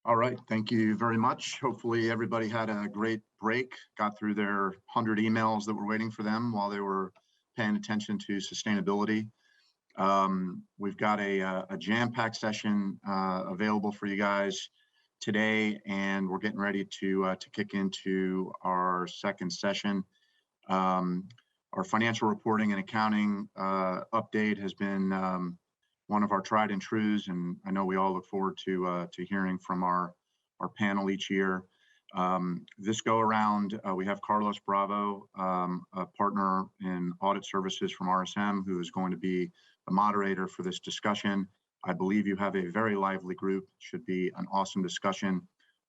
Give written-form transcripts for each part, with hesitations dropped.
All right, thank you very much. Hopefully everybody had a great break, got through their 100 emails that were waiting for them while they were paying attention to sustainability. We've got a jam-packed session available for you guys today, and we're getting ready to kick into our second session. Our financial reporting and accounting update has been one of our tried and trues, and I know we all look forward to hearing from our panel each year. This go around, we have Carlos Bravo, a partner in audit services from RSM, who is going to be the moderator for this discussion. I believe you have a very lively group. Should be an awesome discussion.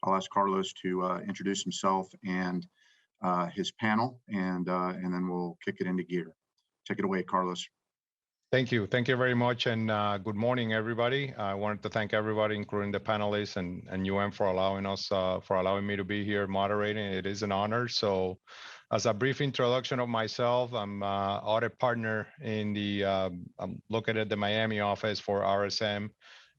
I'll ask Carlos to introduce himself and his panel, and then we'll kick it into gear. Take it away, Carlos. Thank you. Thank you very much. And good morning, everybody. I wanted to thank everybody, including the panelists and for allowing me to be here moderating. It is an honor. So as a brief introduction of myself, I'm audit partner in I'm located at the Miami office for RSM.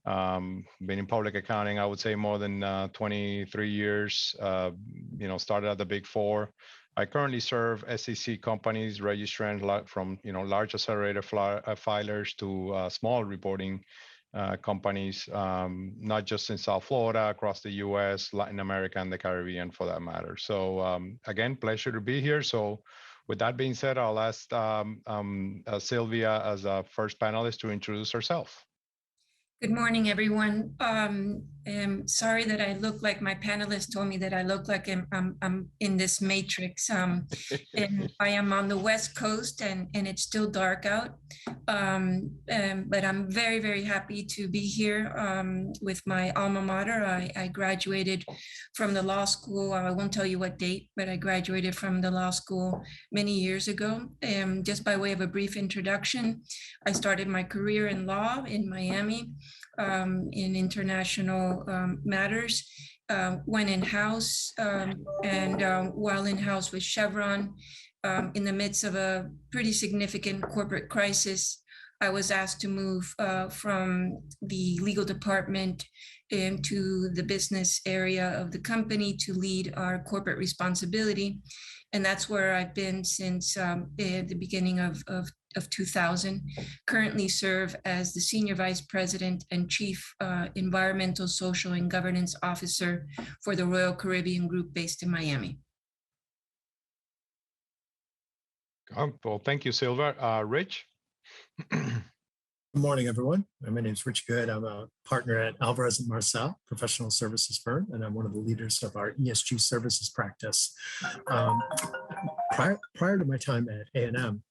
Been in public accounting, I would say more than 23 years, started at the Big Four. I currently serve SEC companies, registrants from large accelerator filers to small reporting companies, not just in South Florida, across the U.S., Latin America, and the Caribbean, for that matter. So again, pleasure to be here. So with that being said, I'll ask Sylvia as a first panelist to introduce herself. Good morning, everyone. I'm sorry that I look like my panelists told me that I look like I'm in this matrix. And I am on the West Coast and it's still dark out. But I'm very, very happy to be here with my alma mater. I graduated from the law school. I won't tell you what date, but I graduated from the law school many years ago. Just by way of a brief introduction, I started my career in law in Miami. In international matters, went in-house and while in-house with Chevron, in the midst of a pretty significant corporate crisis, I was asked to move from the legal department into the business area of the company to lead our corporate responsibility. And that's where I've been since the beginning of 2000. Currently serve as the Senior Vice President and Chief Environmental, Social, and Governance Officer for the Royal Caribbean Group based in Miami. Well, thank you, Silva. Rich? Good morning, everyone. My name is Rich Good. I'm a partner at Alvarez & Marsal, professional services firm, and I'm one of the leaders of our ESG services practice. Prior to my time at A&M,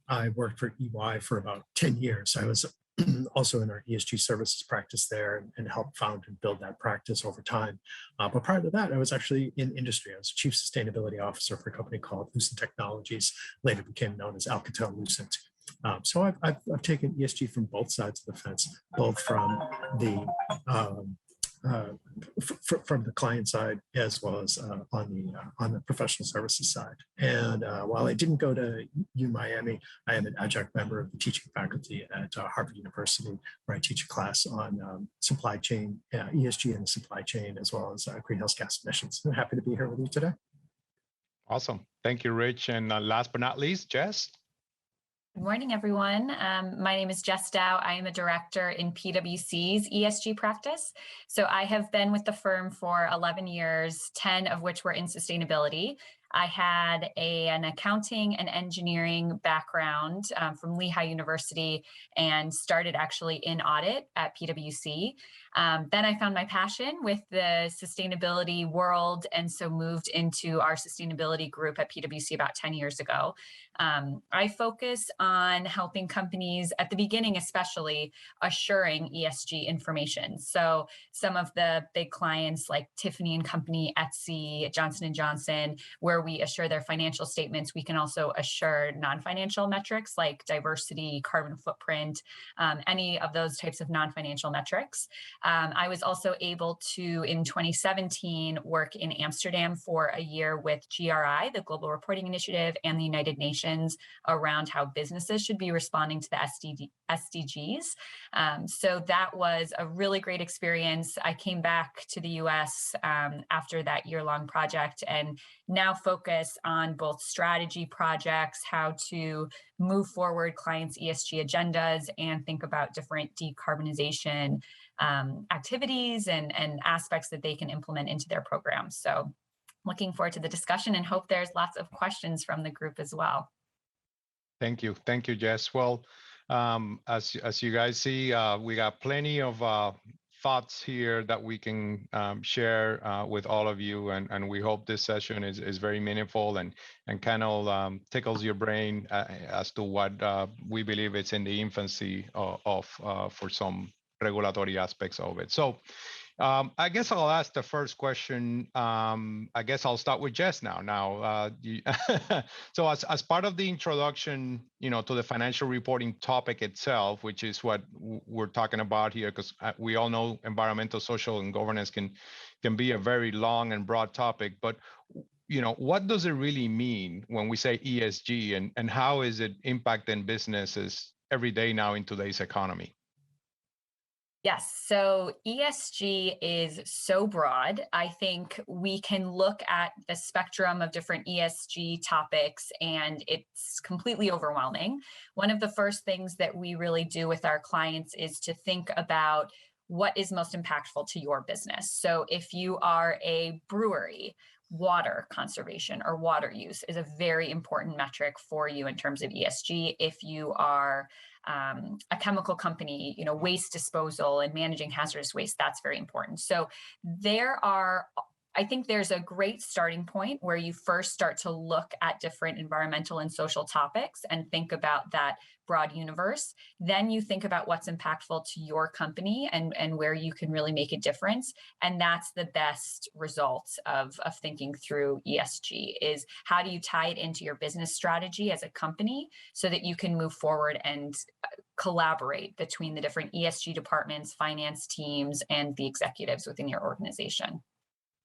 I worked for EY for about 10 years. I was also in our ESG services practice there and helped found and build that practice over time. But prior to that, I was actually in industry. I was Chief Sustainability Officer for a company called Lucent Technologies, later became known as Alcatel-Lucent. So I've taken ESG from both sides of the fence, both from the client side as well as on the professional services side. And while I didn't go to UMiami, I am an adjunct member of the teaching faculty at Harvard University, where I teach a class on supply chain, ESG in the supply chain, as well as greenhouse gas emissions. I'm happy to be here with you today. Awesome. Thank you, Rich. And last but not least, Jess. Good morning, everyone. My name is Jess Dow. I am a director in PwC's ESG practice. So I have been with the firm for 11 years, 10 of which were in sustainability. I had an accounting and engineering background from Lehigh University and started actually in audit at PwC. Then I found my passion with the sustainability world and so moved into our sustainability group at PwC about 10 years ago. I focus on helping companies at the beginning, especially assuring ESG information. So some of the big clients like Tiffany & Company, Etsy, Johnson & Johnson, where we assure their financial statements, we can also assure non-financial metrics like diversity, carbon footprint, any of those types of non-financial metrics. I was also able to, in 2017, work in Amsterdam for a year with GRI, the Global Reporting Initiative, and the United Nations around how businesses should be responding to the SDGs. So that was a really great experience. I came back to the US after that year-long project and now focus on both strategy projects, how to move forward clients' ESG agendas, and think about different decarbonization activities and aspects that they can implement into their programs. So looking forward to the discussion and hope there's lots of questions from the group as well. Thank you, Jess. Well, as you guys see, we got plenty of thoughts here that we can share with all of you, and we hope this session is very meaningful and kind of tickles your brain as to what we believe it's in the infancy of for some regulatory aspects of it. So I guess I'll ask the first question. I guess I'll start with Jess now. So as part of the introduction, to the financial reporting topic itself, which is what we're talking about here, because we all know environmental, social, and governance can be a very long and broad topic. But what does it really mean when we say ESG, and how is it impacting businesses every day now in today's economy? Yes, so ESG is so broad. I think we can look at the spectrum of different ESG topics and it's completely overwhelming. One of the first things that we really do with our clients is to think about what is most impactful to your business. So if you are a brewery, water conservation or water use is a very important metric for you in terms of ESG. If you are a chemical company, waste disposal and managing hazardous waste, that's very important. So I think there's a great starting point where you first start to look at different environmental and social topics and think about that broad universe. Then you think about what's impactful to your company and where you can really make a difference. And that's the best result of thinking through ESG is how do you tie it into your business strategy as a company so that you can move forward and collaborate between the different ESG departments, finance teams, and the executives within your organization.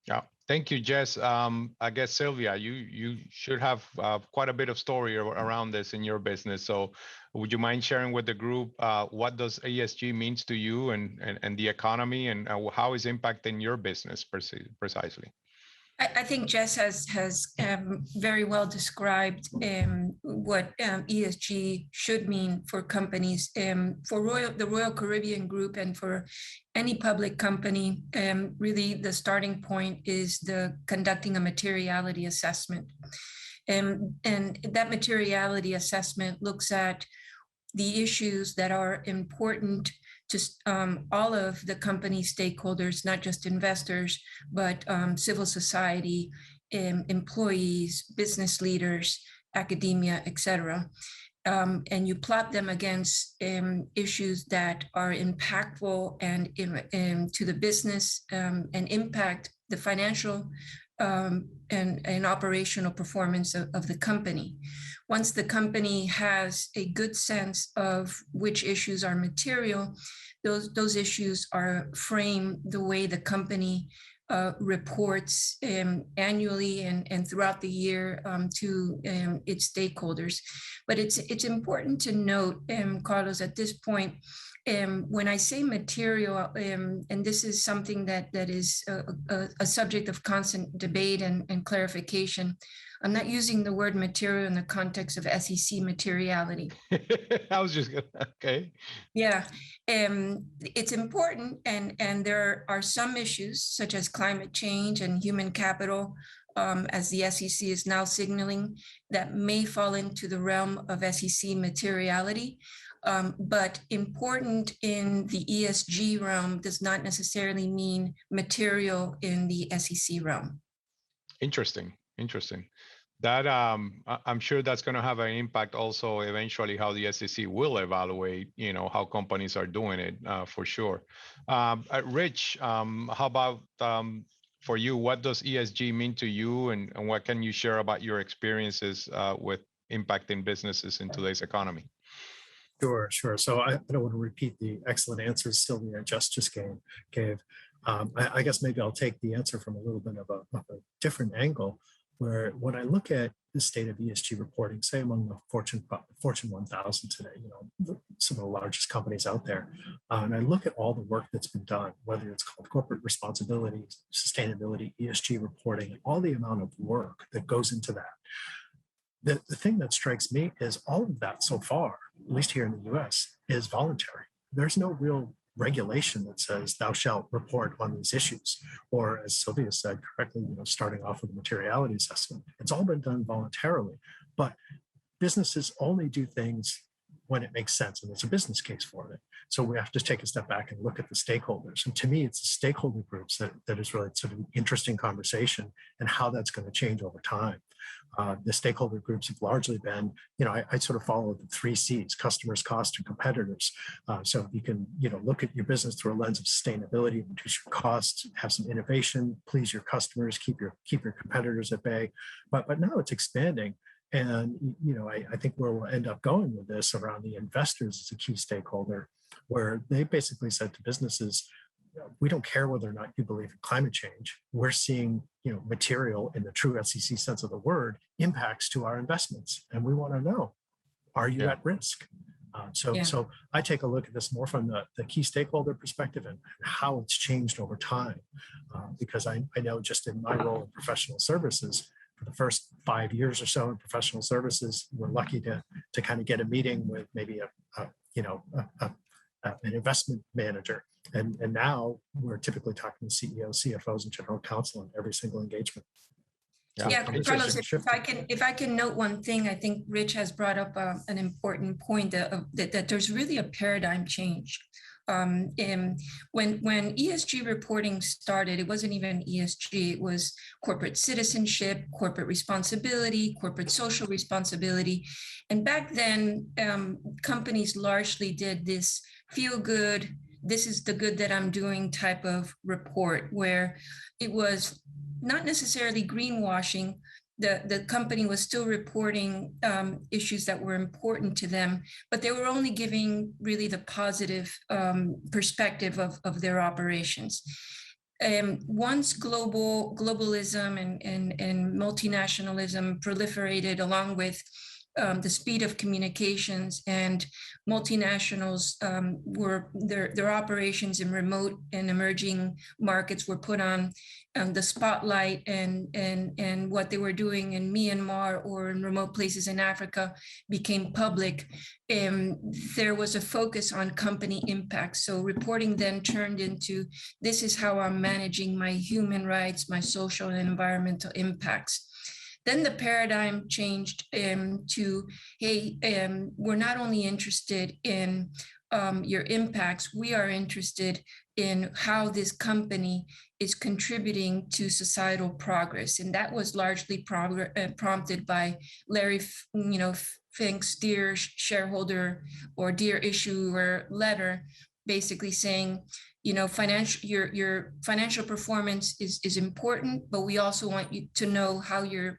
Yeah, thank you, Jess. I guess, Sylvia, you should have quite a bit of story around this in your business. So would you mind sharing with the group what does ESG means to you and the economy and how is impacting your business precisely? I think Jess has very well described what ESG should mean for companies. For the Royal Caribbean Group and for any public company, really the starting point is conducting a materiality assessment. And that materiality assessment looks at the issues that are important to all of the company stakeholders, not just investors, but civil society, employees, business leaders, academia, et cetera. And you plot them against issues that are impactful and to the business and impact the financial and operational performance of the company. Once the company has a good sense of which issues are material, those issues are framed the way the company reports annually and throughout the year to its stakeholders. But it's important to note, Carlos, at this point, when I say material, and this is something that is a subject of constant debate and clarification, I'm not using the word material in the context of SEC materiality. I was just gonna, okay. Yeah, it's important, and there are some issues such as climate change and human capital, as the SEC is now signaling, that may fall into the realm of SEC materiality. But important in the ESG realm does not necessarily mean material in the SEC realm. Interesting. That I'm sure that's going to have an impact also eventually how the SEC will evaluate, how companies are doing it for sure. Rich, how about for you, what does ESG mean to you, and what can you share about your experiences with impacting businesses in today's economy? Sure, sure. So I don't want to repeat the excellent answers Sylvia just gave. I guess maybe I'll take the answer from a little bit of a different angle, where when I look at the state of ESG reporting, say among the Fortune 1000 today, some of the largest companies out there, and I look at all the work that's been done, whether it's called corporate responsibility, sustainability, ESG reporting, all the amount of work that goes into that. The thing that strikes me is all of that so far, at least here in the US, is voluntary. There's no real regulation that says thou shalt report on these issues, or as Sylvia said correctly, starting off with a materiality assessment. It's all been done voluntarily, but businesses only do things when it makes sense and there's a business case for it. So we have to take a step back and look at the stakeholders. And to me, it's the stakeholder groups that is really sort of an interesting conversation and how that's going to change over time. The stakeholder groups have largely been, I sort of follow the 3 C's: customers, cost, and competitors. So you can, look at your business through a lens of sustainability, reduce your costs, have some innovation, please your customers, keep your competitors at bay. But now it's expanding. And, I think where we'll end up going with this around the investors as a key stakeholder, where they basically said to businesses, we don't care whether or not you believe in climate change. We're seeing, material in the true SEC sense of the word impacts to our investments. And we want to know, are you at risk? So I take a look at this more from the key stakeholder perspective and how it's changed over time. Because I know just in my role in professional services, for the first 5 years or so in professional services, we're lucky to kind of get a meeting with maybe an investment manager. And now we're typically talking to CEOs, CFOs, and general counsel in every single engagement. Yeah, Carlos, if I can note one thing, I think Rich has brought up an important point that there's really a paradigm change. And when ESG reporting started, it wasn't even ESG, it was corporate citizenship, corporate responsibility, corporate social responsibility. And back then, companies largely did this feel good, this is the good that I'm doing type of report, where it was not necessarily greenwashing. The company was still reporting issues that were important to them, but they were only giving really the positive perspective of their operations. Once globalism and multinationalism proliferated, along with the speed of communications, and multinationals their operations in remote and emerging markets were put on the spotlight, and what they were doing in Myanmar or in remote places in Africa became public. There was a focus on company impact. So reporting then turned into, this is how I'm managing my human rights, my social and environmental impacts. Then the paradigm changed to, hey, we're not only interested in your impacts, we are interested in how this company is contributing to societal progress. And that was largely prompted by Larry Fink's Dear Shareholder or Dear Issuer letter, basically saying, your financial performance is important, but we also want you to know how you're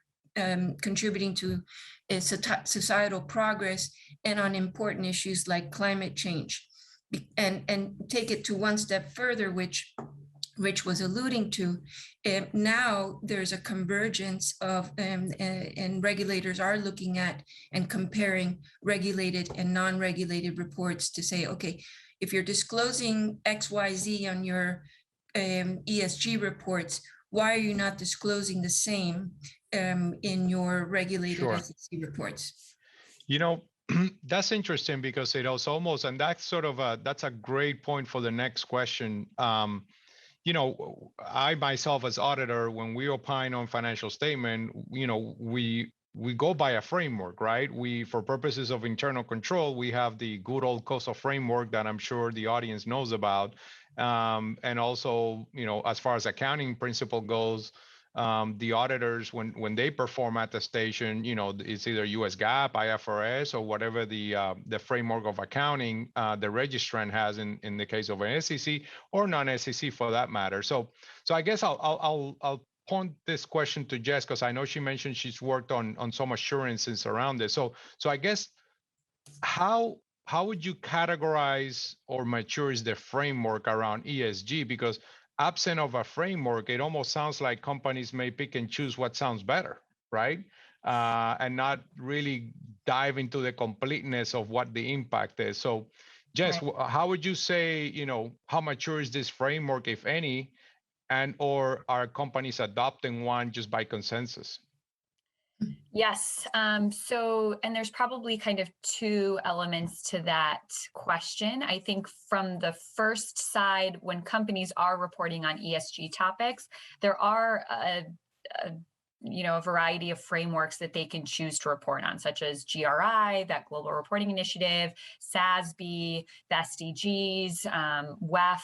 contributing to societal progress and on important issues like climate change. And take it to one step further, which Rich was alluding to, now there's a convergence of, and regulators are looking at and comparing regulated and non-regulated reports to say, okay, if you're disclosing XYZ on your ESG reports, why are you not disclosing the same in your regulated SEC reports? That's interesting, because it was almost, and that's sort of that's a great point for the next question. I myself as auditor, when we opine on financial statement, we go by a framework, right? For purposes of internal control, we have the good old COSO framework that I'm sure the audience knows about. And also, as far as accounting principle goes, the auditors, when they perform attestation, it's either US GAAP, IFRS, or whatever the framework of accounting the registrant has in the case of an SEC or non-SEC for that matter. So I guess I'll point this question to Jess, because I know she mentioned she's worked on some assurances around this. So I guess how would you categorize or mature is the framework around ESG? Because absent of a framework, it almost sounds like companies may pick and choose what sounds better, right? And not really dive into the completeness of what the impact is. So Jess, Right. how would you say, how mature is this framework, if any, and or are companies adopting one just by consensus? Yes. And there's probably kind of two elements to that question. I think from the first side, when companies are reporting on ESG topics, there are a variety of frameworks that they can choose to report on, such as GRI, that Global Reporting Initiative, SASB, the SDGs, WEF.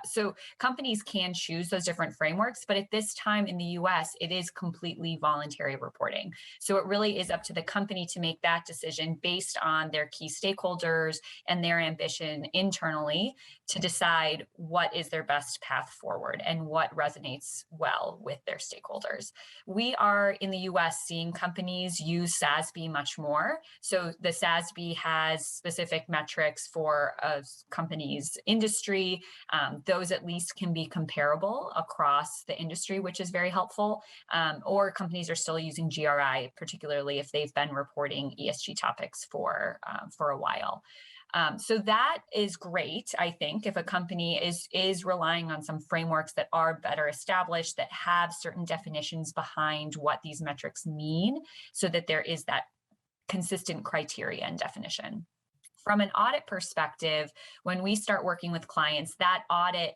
So companies can choose those different frameworks, but at this time in the US, it is completely voluntary reporting. So it really is up to the company to make that decision based on their key stakeholders and their ambition internally to decide what is their best path forward and what resonates well with their stakeholders. We are in the US seeing companies use SASB much more. So the SASB has specific metrics for a company's industry. Those at least can be comparable across the industry, which is very helpful. Or companies are still using GRI, particularly if they've been reporting ESG topics for a while. So that is great, I think, if a company is relying on some frameworks that are better established, that have certain definitions behind what these metrics mean, so that there is that consistent criteria and definition. From an audit perspective, when we start working with clients, that audit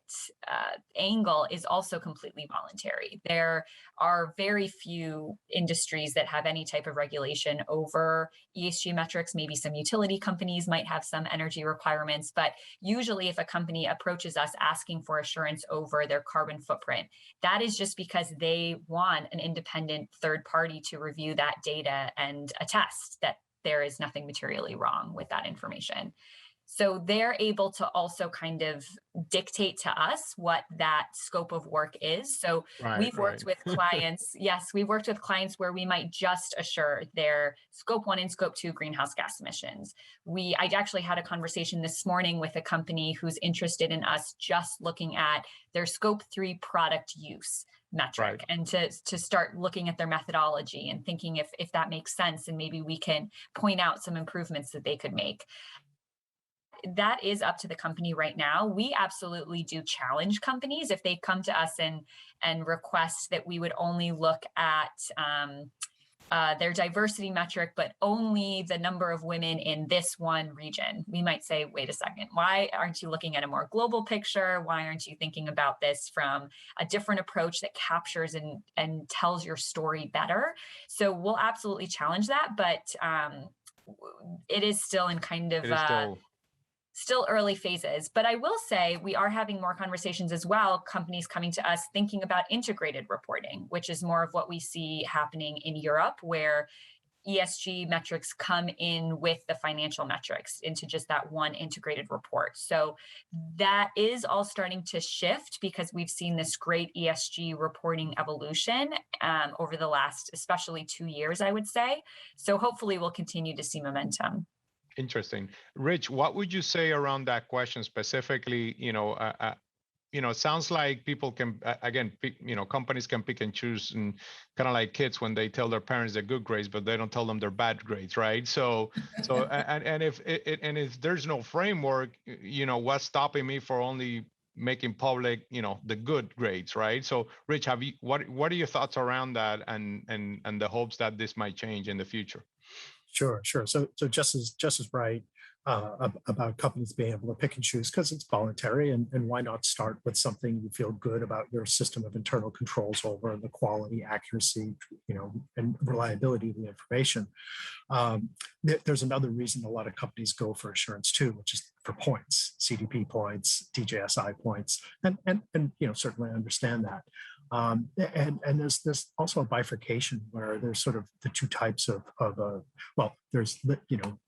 angle is also completely voluntary. There are very few industries that have any type of regulation over ESG metrics. Maybe some utility companies might have some energy requirements, but usually if a company approaches us asking for assurance over their carbon footprint, that is just because they want an independent third party to review that data and attest that there is nothing materially wrong with that information. So they're able to also kind of dictate to us what that scope of work is. So we've worked with clients, yes, we've worked with clients where we might just assure their scope 1 and scope 2 greenhouse gas emissions. I actually had a conversation this morning with a company who's interested in us just looking at their scope 3 product use metric, and to start looking at their methodology and thinking if that makes sense, and maybe we can point out some improvements that they could make. That is up to the company right now. We absolutely do challenge companies if they come to us and request that we would only look at their diversity metric, but only the number of women in this one region. We might say, wait a second, why aren't you looking at a more global picture? Why aren't you thinking about this from a different approach that captures and tells your story better? So we'll absolutely challenge that, but it is still in kind of still early phases. But I will say we are having more conversations as well, companies coming to us thinking about integrated reporting, which is more of what we see happening in Europe, where ESG metrics come in with the financial metrics into just that one integrated report. So that is all starting to shift because we've seen this great ESG reporting evolution over the last, especially 2 years, I would say. So hopefully we'll continue to see momentum. Interesting. Rich, what would you say around that question specifically? It sounds like people can, again, companies can pick and choose, and kind of like kids when they tell their parents they're good grades, but they don't tell them they're bad grades, right? So if there's no framework, what's stopping me for only making public, the good grades, right? So Rich, what are your thoughts around that and the hopes that this might change in the future? Sure. So Jess is right about companies being able to pick and choose because it's voluntary, and why not start with something you feel good about your system of internal controls over, the quality, accuracy, and reliability of the information. There's another reason a lot of companies go for assurance too, which is for points, CDP points, DJSI points, and certainly I understand that. And there's also a bifurcation where there's sort of the two types of well, there's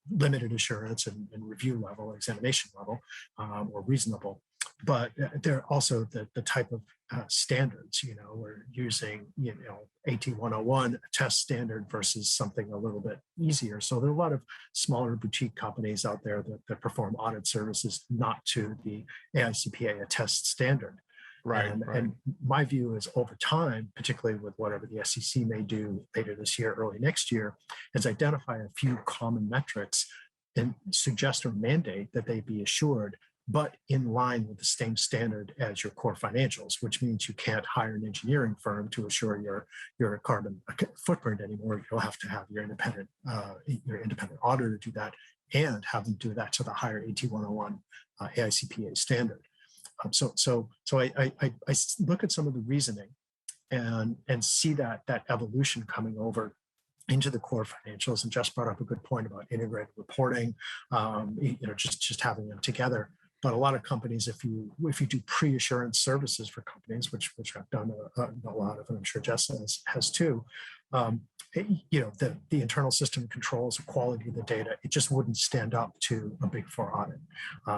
limited assurance and review level, examination level, or reasonable. But there are also the type of standards, we're using, AT 101, a test standard versus something a little bit easier. So there are a lot of smaller boutique companies out there that perform audit services not to the AICPA attest standard. Right, And my view is over time, particularly with whatever the SEC may do later this year, early next year, is identify a few common metrics and suggest or mandate that they be assured, but in line with the same standard as your core financials, which means you can't hire an engineering firm to assure your carbon footprint anymore. You'll have to have your independent auditor do that, and have them do that to the higher AT 101 AICPA standard. So I look at some of the reasoning and see that evolution coming over into the core financials, and Jess brought up a good point about integrated reporting, just having them together. But a lot of companies, if you do pre-assurance services for companies, which I've done a lot of, and I'm sure Jess has too, the internal system controls the quality of the data, it just wouldn't stand up to a Big Four audit.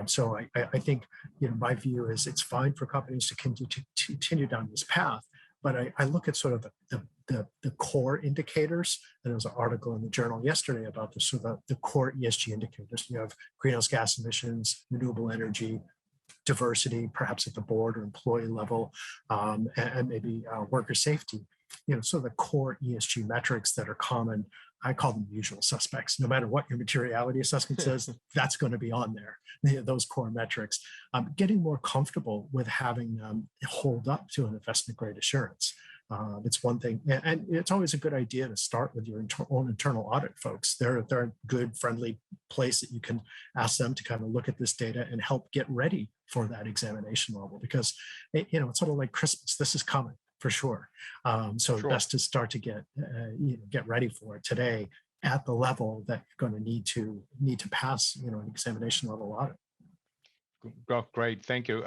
So I think, my view is it's fine for companies to continue down this path, but I look at sort of the core indicators. And there was an article in the journal yesterday about the core ESG indicators. You have greenhouse gas emissions, renewable energy, diversity, perhaps at the board or employee level, and maybe worker safety. So the core ESG metrics that are common, I call them usual suspects. No matter what your materiality assessment says, that's going to be on there, those core metrics. Getting more comfortable with having them hold up to an investment grade assurance. It's one thing, and it's always a good idea to start with your own internal audit folks. They're a good, friendly place that you can ask them to kind of look at this data and help get ready for that examination level, because it's sort of like Christmas. This is coming for sure. So Sure. Best to start to get ready for it today at the level that you're going to need to pass an examination level audit. Great, thank you.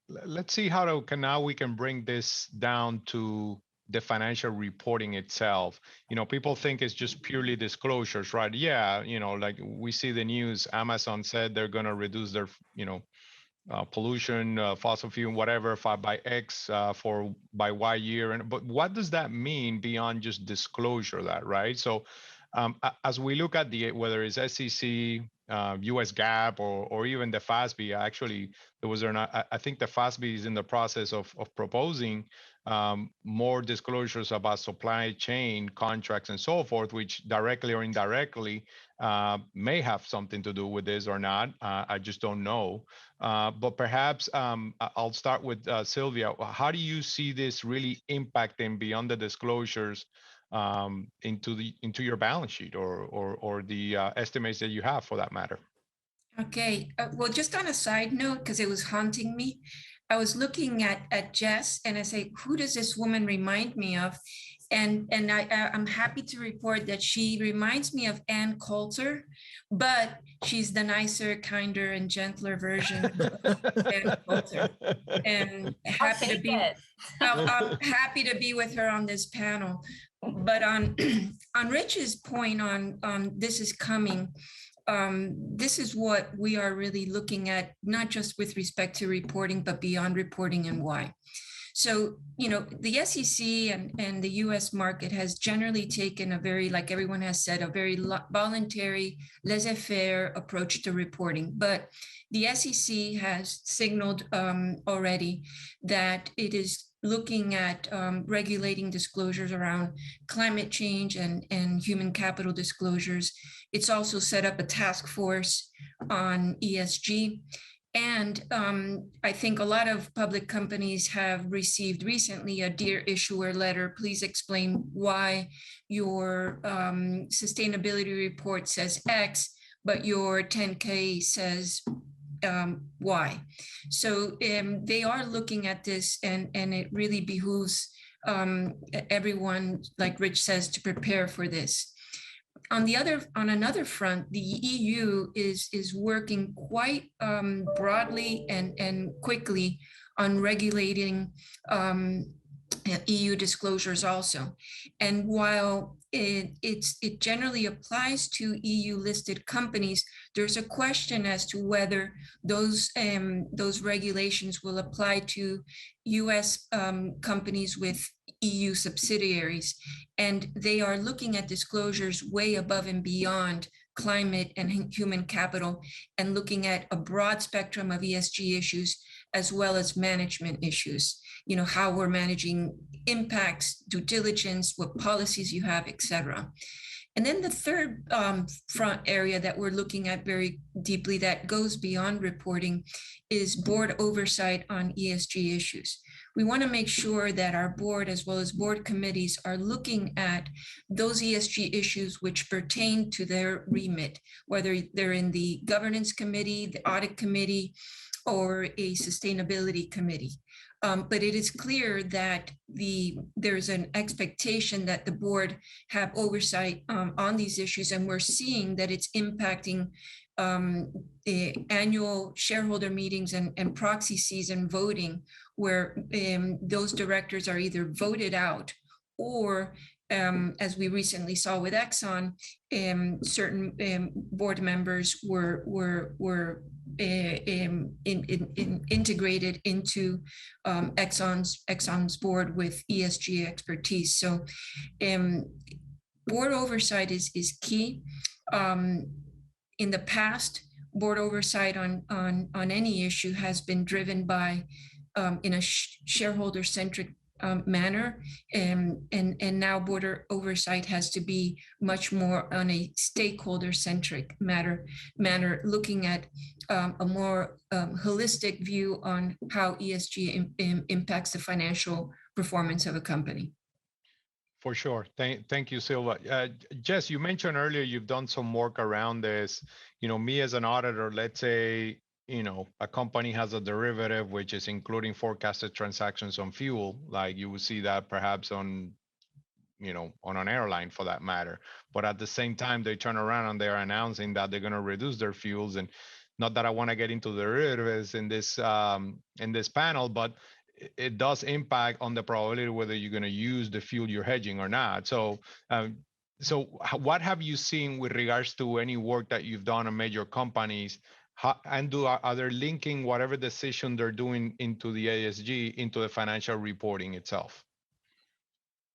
Let's see how now we can bring this down to the financial reporting itself. People think it's just purely disclosures, right? Yeah, like we see the news, Amazon said they're going to reduce their, pollution, fossil fuel, whatever, by X by Y year. But what does that mean beyond just disclosure that, right? So as we look at whether it's SEC, US GAAP, or even the FASB, actually, I think the FASB is in the process of proposing more disclosures about supply chain contracts and so forth, which directly or indirectly may have something to do with this or not. I just don't know. But perhaps I'll start with Sylvia. How do you see this really impacting beyond the disclosures into your balance sheet or the estimates that you have for that matter? Okay, well, just on a side note, because it was haunting me, I was looking at Jess and I say, who does this woman remind me of? And I'm happy to report that she reminds me of Ann Coulter, but she's the nicer, kinder, and gentler version of Ann Coulter. And I'm happy to be with her on this panel. But on Rich's point on this is coming, this is what we are really looking at, not just with respect to reporting, but beyond reporting and why. So, the SEC and the US market has generally taken a very, like everyone has said, a very voluntary, laissez-faire approach to reporting. But the SEC has signaled already that it is looking at regulating disclosures around climate change and human capital disclosures. It's also set up a task force on ESG. And I think a lot of public companies have received recently a Dear Issuer letter. Please explain why your sustainability report says X, but your 10K says Y. So they are looking at this, and it really behooves everyone, like Rich says, to prepare for this. On another front, the EU is working quite broadly and quickly on regulating EU disclosures also. And while it generally applies to EU listed companies, there's a question as to whether those regulations will apply to US companies with EU subsidiaries. And they are looking at disclosures way above and beyond climate and human capital, and looking at a broad spectrum of ESG issues as well as management issues. You know, how we're managing impacts, due diligence, what policies you have, et cetera. And then the third front area that we're looking at very deeply that goes beyond reporting is board oversight on ESG issues. We want to make sure that our board, as well as board committees, are looking at those ESG issues which pertain to their remit, whether they're in the governance committee, the audit committee, or a sustainability committee. But it is clear that there's an expectation that the board have oversight on these issues, and we're seeing that it's impacting annual shareholder meetings and proxy season voting, where those directors are either voted out or, as we recently saw with Exxon, certain board members were integrated into Exxon's board with ESG expertise. So board oversight is key. In the past, board oversight on any issue has been driven by in a shareholder-centric manner, and now board oversight has to be much more on a stakeholder-centric manner, looking at a more holistic view on how ESG impacts the financial performance of a company. For sure. Thank you, Silva. Jess, you mentioned earlier you've done some work around this. You know, me as an auditor, let's say, you know, a company has a derivative which is including forecasted transactions on fuel, like you will see that perhaps on, you know, on an airline for that matter. But at the same time, they turn around and they're announcing that they're going to reduce their fuels. And not that I want to get into the derivatives in this panel, but it does impact on the probability whether you're going to use the fuel you're hedging or not. So, what have you seen with regards to any work that you've done on major companies? Are they linking whatever decision they're doing into the ESG into the financial reporting itself?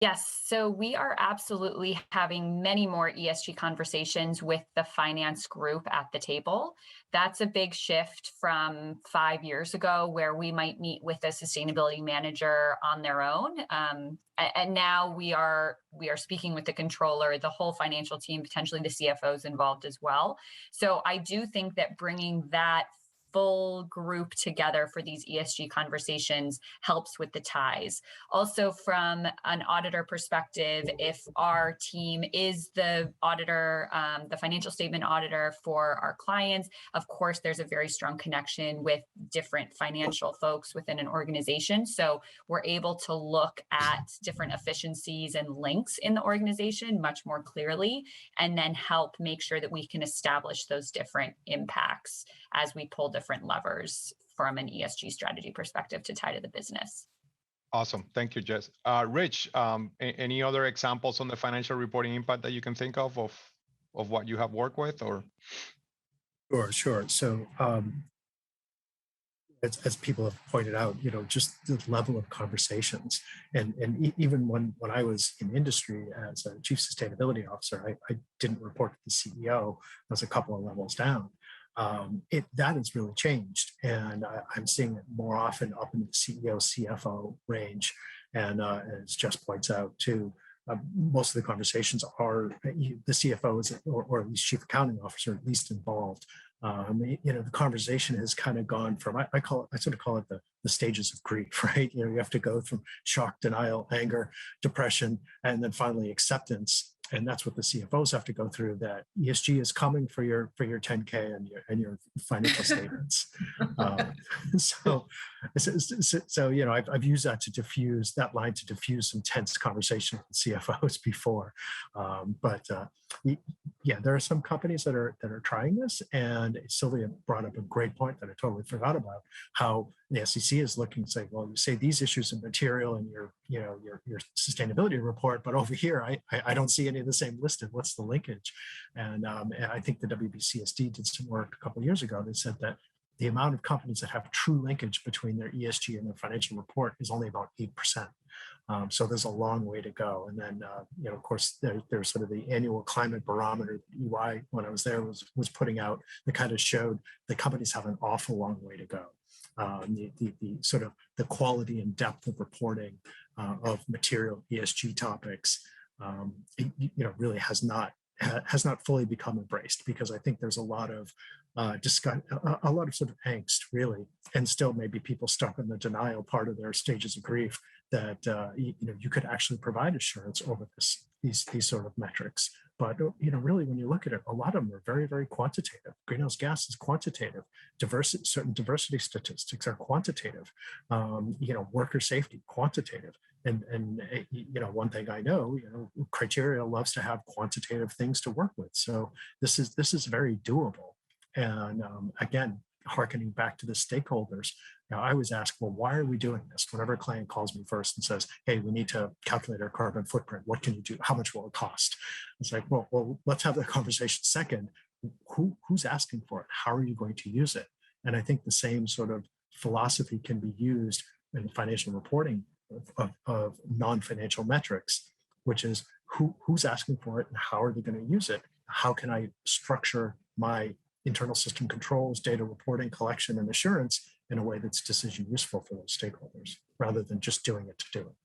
Yes, so we are absolutely having many more ESG conversations with the finance group at the table. That's a big shift from 5 years ago, where we might meet with a sustainability manager on their own. And now we are speaking with the controller, the whole financial team, potentially the CFOs involved as well. So I do think that bringing that full group together for these ESG conversations helps with the ties. Also, from an auditor perspective, if our team is the auditor, the financial statement auditor for our clients, of course, there's a very strong connection with different financial folks within an organization. So we're able to look at different efficiencies and links in the organization much more clearly, and then help make sure that we can establish those different impacts as we pull different levers from an ESG strategy perspective to tie to the business. Awesome. Thank you, Jess. Rich, any other examples on the financial reporting impact that you can think of what you have worked with, or? Sure. So as people have pointed out, you know, just the level of conversations, and even when I was in industry as a chief sustainability officer, I didn't report to the CEO. I was a couple of levels down. That has really changed, and I'm seeing it more often up in the CEO, CFO range. And as Jess points out too, most of the conversations are the CFO is, or at least chief accounting officer, at least involved. You know, the conversation has kind of gone from, I sort of call it the stages of grief, right? You know, you have to go from shock, denial, anger, depression, and then finally acceptance. And that's what the CFOs have to go through, that ESG is coming for your 10K and your financial statements. So So, you know, I've used that to diffuse that line to diffuse some tense conversation with CFOs before. Yeah, there are some companies that are trying this, and Sylvia brought up a great point that I totally forgot about. How the SEC is looking to say, well, you say these issues are material in your, you know, your sustainability report, but over here I don't see any of the same listed. What's the linkage? And I think the WBCSD did some work a couple of years ago. They said that the amount of companies that have true linkage between their ESG and their financial report is only about 8%. So there's a long way to go. And then, you know, of course, there's sort of the annual climate barometer that EY, when I was there, was putting out that kind of showed the companies have an awful long way to go. The sort of the quality and depth of reporting of material ESG topics, you know, really has not fully become embraced, because I think there's a lot of a lot of sort of angst, really, and still maybe people stuck in the denial part of their stages of grief that you know, you could actually provide assurance over these sort of metrics. But you know, really, when you look at it, a lot of them are very, very quantitative. Greenhouse gas is quantitative. Certain diversity statistics are quantitative. You know, worker safety, quantitative. And you know, one thing I know, you know, Criteria loves to have quantitative things to work with. So this is very doable. And again, hearkening back to the stakeholders, you know, I was asked, well, why are we doing this? Whenever a client calls me first and says, hey, we need to calculate our carbon footprint, what can you do? How much will it cost? It's like, well, let's have that conversation second. Who's asking for it? How are you going to use it? And I think the same sort of philosophy can be used in financial reporting of non-financial metrics, which is who's asking for it and how are they going to use it? How can I structure my internal system controls, data reporting, collection, and assurance in a way that's decision useful for those stakeholders, rather than just doing it to do it.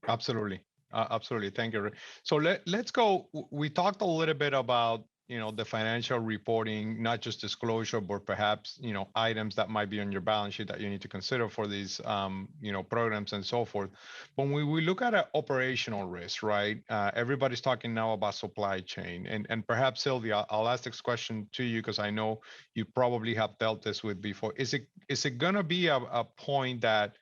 Absolutely. Absolutely. Thank you. So let's go. We talked a little bit about, you know, the financial reporting, not just disclosure, but perhaps, you know, items that might be on your balance sheet that you need to consider for these, you know, programs and so forth. When we look at an operational risk, right? Everybody's talking now about supply chain, and perhaps Sylvia, I'll ask this question to you because I know you probably have dealt this with before. Is it gonna be a point that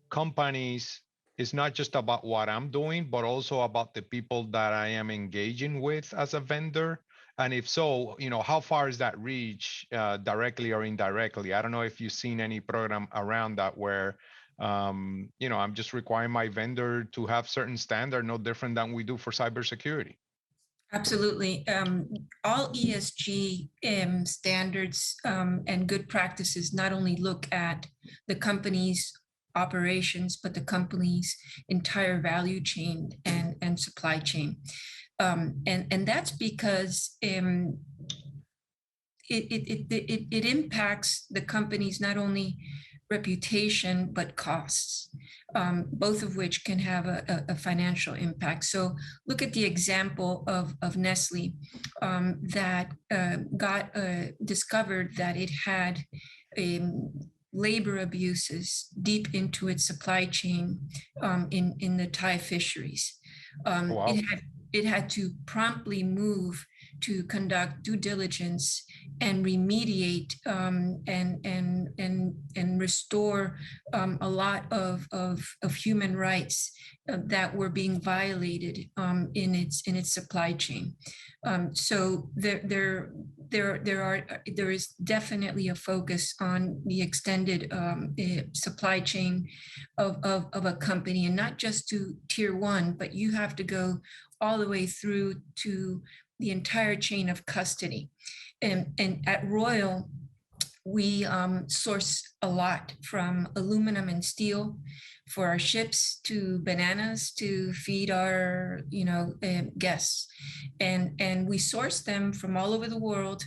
companies, it's not just about what I'm doing, but also about the people that I am engaging with as a vendor? And if so, you know, how far is that reach, directly or indirectly? I don't know if you've seen any program around that where, you know, I'm just requiring my vendor to have certain standard, no different than we do for cybersecurity. Absolutely. All ESG standards and good practices not only look at the company's operations, but the company's entire value chain and supply chain. And that's because it impacts the company's not only reputation, but costs, both of which can have a financial impact. So look at the example of Nestle that got discovered that it had labor abuses deep into its supply chain in the Thai fisheries. Wow. It had to promptly move to conduct due diligence and remediate and restore a lot of human rights that were being violated in its supply chain. So there is definitely a focus on the extended supply chain of a company, and not just to tier one, but you have to go all the way through to the entire chain of custody. And at Royal, we source a lot, from aluminum and steel for our ships to bananas to feed our, guests. And we source them from all over the world,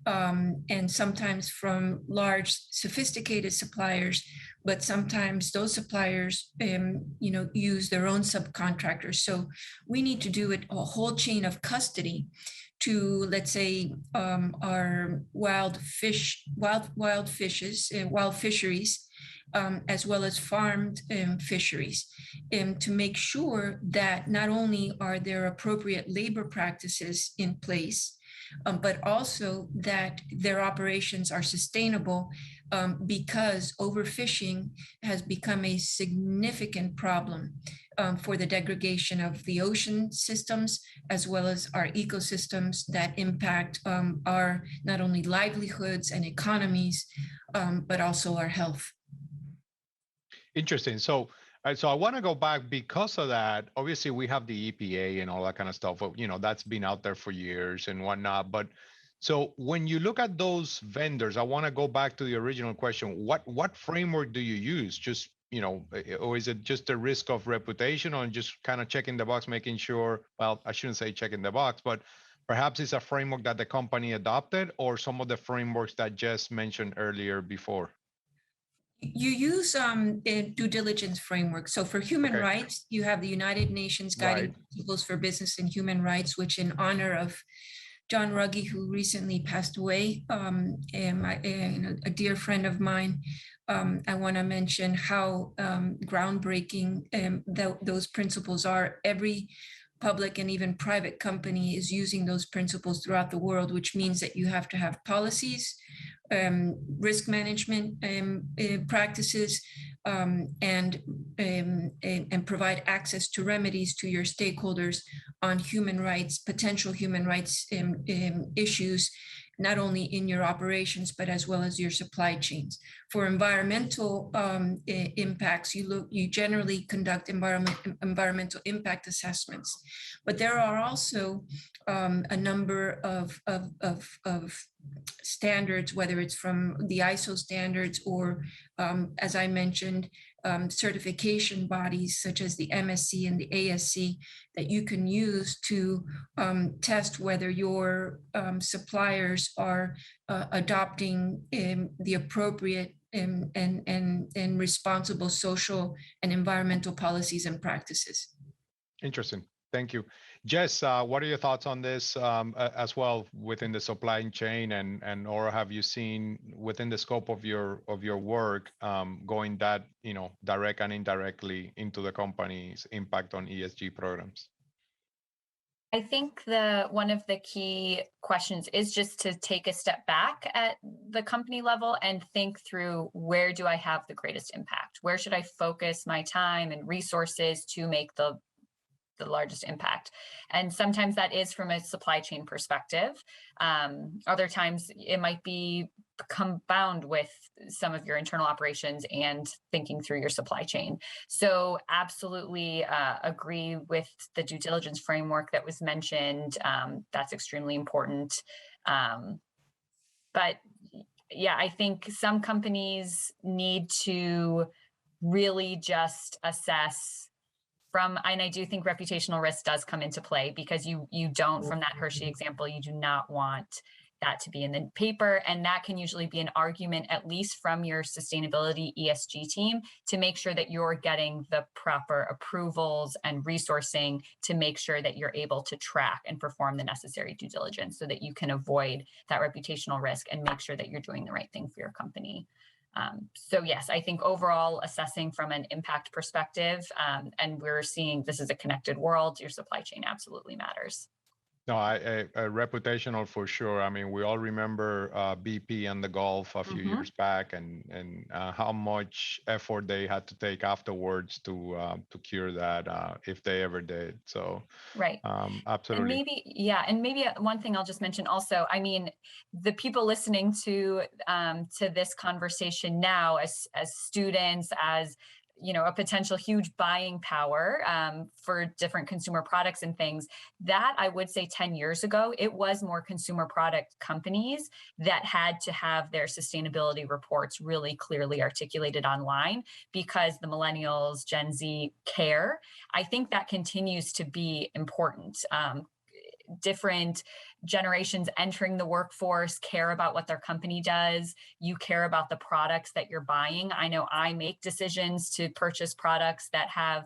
and sometimes from large, sophisticated suppliers, but sometimes those suppliers, use their own subcontractors. So we need to do it a whole chain of custody to, let's say, our wild fisheries, as well as farmed fisheries, to make sure that not only are there appropriate labor practices in place, but also that their operations are sustainable because overfishing has become a significant problem for the degradation of the ocean systems, as well as our ecosystems that impact our not only livelihoods and economies, but also our health. Interesting. So I want to go back because of that. Obviously, we have the EPA and all that kind of stuff. You know, that's been out there for years and whatnot. But so when you look at those vendors, I want to go back to the original question. What framework do you use? Just, you know, or is it just the risk of reputation, or just kind of checking the box, making sure? Well, I shouldn't say checking the box, but perhaps it's a framework that the company adopted, or some of the frameworks that Jess mentioned earlier before. You use a due diligence framework. So for human rights, you have the United Nations Guiding Principles for Business and Human Rights, which in honor of John Ruggie, who recently passed away, and a dear friend of mine, I want to mention how groundbreaking those principles are. Every public and even private company is using those principles throughout the world, which means that you have to have policies, risk management practices, and provide access to remedies to your stakeholders on human rights, potential human rights issues, not only in your operations, but as well as your supply chains. For environmental impacts, you generally conduct environmental impact assessments, but there are also a number of standards, whether it's from the ISO standards or, as I mentioned, certification bodies such as the MSC and the ASC that you can use to test whether your suppliers are adopting the appropriate and responsible social and environmental policies and practices. Interesting. Thank you. Jess, what are your thoughts on this as well within the supply chain, and or have you seen within the scope of your work going that, you know, direct and indirectly into the company's impact on ESG programs? I think one of the key questions is just to take a step back at the company level and think through, where do I have the greatest impact? Where should I focus my time and resources to make the largest impact? And sometimes that is from a supply chain perspective. Other times it might be combined with some of your internal operations and thinking through your supply chain. So absolutely agree with the due diligence framework that was mentioned. That's extremely important. But yeah, I think some companies need to really just assess and I do think reputational risk does come into play, because you don't, from that Hershey example, you do not want that to be in the paper. And that can usually be an argument, at least from your sustainability ESG team, to make sure that you're getting the proper approvals and resourcing to make sure that you're able to track and perform the necessary due diligence so that you can avoid that reputational risk and make sure that you're doing the right thing for your company. So yes, I think overall assessing from an impact perspective, and we're seeing this is a connected world, your supply chain absolutely matters. No, reputational for sure. I mean, we all remember BP and the Gulf a few years back, and how much effort they had to take afterwards to cure that, if they ever did. So right, absolutely. And maybe one thing I'll just mention also. I mean, the people listening to this conversation now, as students, as a potential huge buying power for different consumer products and things, that I would say 10 years ago, it was more consumer product companies that had to have their sustainability reports really clearly articulated online, because the millennials, Gen Z care. I think that continues to be important. Different generations entering the workforce care about what their company does. You care about the products that you're buying. I know I make decisions to purchase products that have,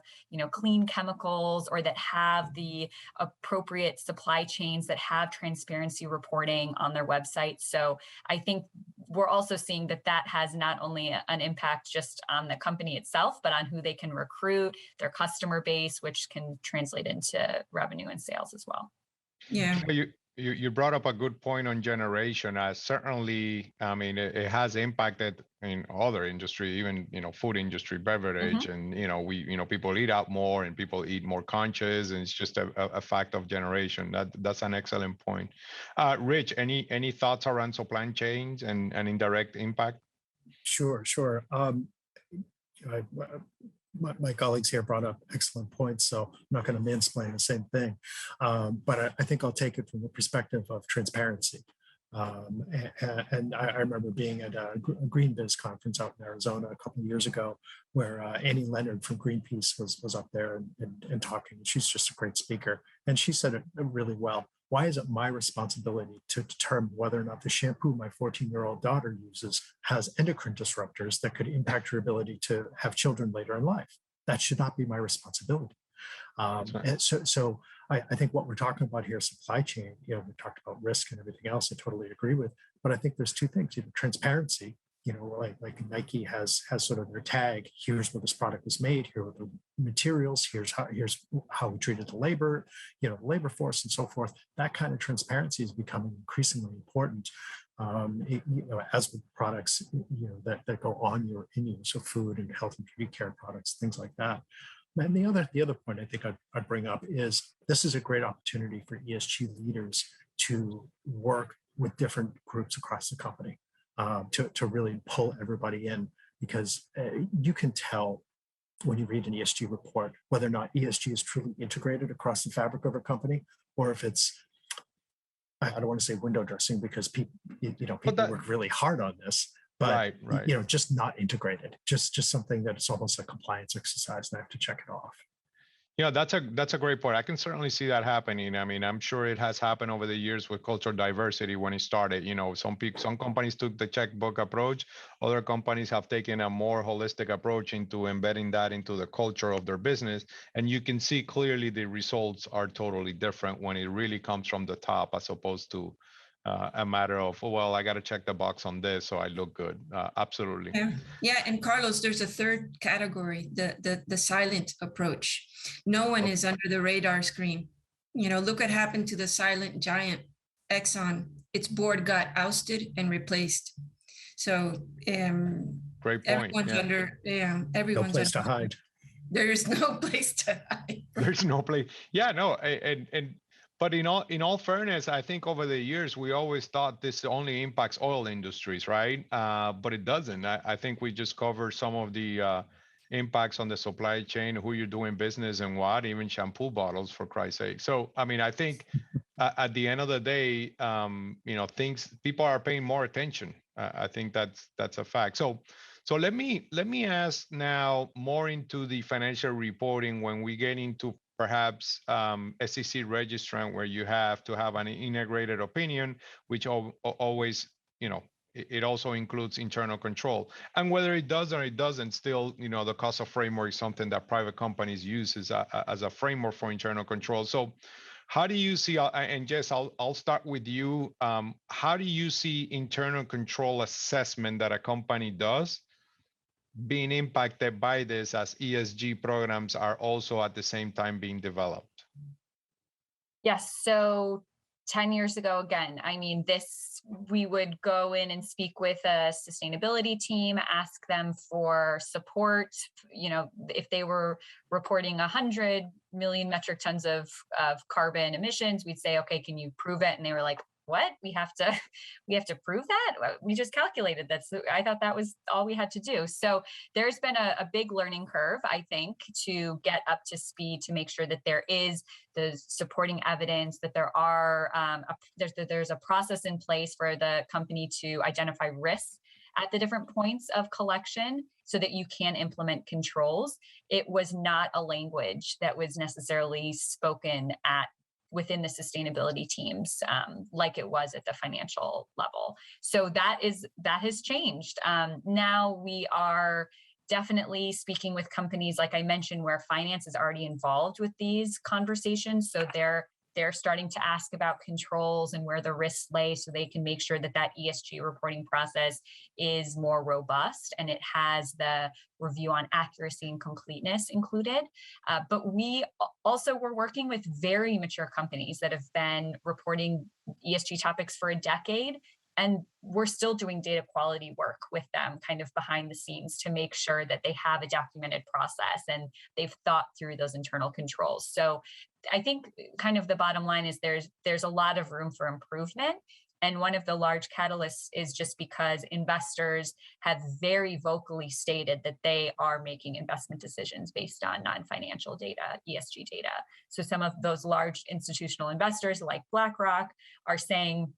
clean chemicals, or that have the appropriate supply chains, that have transparency reporting on their website. So I think we're also seeing that has not only an impact just on the company itself, but on who they can recruit, their customer base, which can translate into revenue and sales as well. Yeah. You brought up a good point on generation. Certainly, I mean, it has impacted in other industry, even food industry, beverage, and people eat out more and people eat more conscious, and it's just a fact of generation. That's an excellent point. Rich, any thoughts around supply chains and indirect impact? Sure, sure. My colleagues here brought up excellent points, so I'm not going to mansplain the same thing. But I think I'll take it from the perspective of transparency. And I remember being at a GreenBiz conference out in Arizona a couple of years ago, where Annie Leonard from Greenpeace was up there and talking. She's just a great speaker, and she said it really well. Why is it my responsibility to determine whether or not the shampoo my 14-year-old daughter uses has endocrine disruptors that could impact her ability to have children later in life? That should not be my responsibility. And so I think what we're talking about here, supply chain, we talked about risk and everything else, I totally agree with. But I think there's two things, transparency, like Nike has sort of their tag, here's where this product was made, here are the materials, here's how we treated the labor, the labor force and so forth. That kind of transparency is becoming increasingly important. As with products, that go on your menu, so food and health and beauty care products, things like that. And the other point I think I'd bring up is this is a great opportunity for ESG leaders to work with different groups across the company, to really pull everybody in, because you can tell when you read an ESG report whether or not ESG is truly integrated across the fabric of a company, or if it's, I don't want to say window dressing, because people work really hard on this, but right. Just not integrated, just something that it's almost a compliance exercise and I have to check it off. Yeah, that's a great point. I can certainly see that happening. I mean, I'm sure it has happened over the years with cultural diversity when it started. Some companies took the checkbook approach. Other companies have taken a more holistic approach into embedding that into the culture of their business. And you can see clearly the results are totally different when it really comes from the top, as opposed to a matter of, well, I got to check the box on this so I look good. Absolutely. Yeah. And Carlos, there's a third category, the silent approach. No one is under the radar screen. Look what happened to the silent giant, Exxon. Its board got ousted and replaced. So great point. Everyone's under. Everyone's no place to hide. There is no place to hide. There's no place. Yeah, no, but in all fairness, I think over the years we always thought this only impacts oil industries, right? But it doesn't. I think we just covered some of the impacts on the supply chain, who you're doing business and what, even shampoo bottles, for Christ's sake. So I mean, I think at the end of the day, people are paying more attention. I think that's a fact. So let me ask now more into the financial reporting when we get into perhaps SEC registrant, where you have to have an integrated opinion, which always, it also includes internal control. And whether it does or it doesn't, still, the COSO framework is something that private companies use as a framework for internal control. So how do you see, and Jess, I'll start with you. How do you see internal control assessment that a company does being impacted by this, as ESG programs are also at the same time being developed? Yes. So 10 years ago, again, I mean, we would go in and speak with a sustainability team, ask them for support. If they were reporting 100 million metric tons of carbon emissions, we'd say, okay, can you prove it? And they were like, what? We have to prove that? We just calculated that. So I thought that was all we had to do. So there's been a big learning curve, I think, to get up to speed, to make sure that there is the supporting evidence, that there are there's a process in place for the company to identify risks at the different points of collection so that you can implement controls. It was not a language that was necessarily spoken within the sustainability teams, like it was at the financial level. So that has changed. Now we are definitely speaking with companies, like I mentioned, where finance is already involved with these conversations. So they're they're starting to ask about controls and where the risks lay so they can make sure that that ESG reporting process is more robust and it has the review on accuracy and completeness included. But we also were working with very mature companies that have been reporting ESG topics for a decade. And we're still doing data quality work with them kind of behind the scenes to make sure that they have a documented process and they've thought through those internal controls. So I think kind of the bottom line is there's a lot of room for improvement. And one of the large catalysts is just because investors have very vocally stated that they are making investment decisions based on non-financial data, ESG data. So some of those large institutional investors like BlackRock are saying,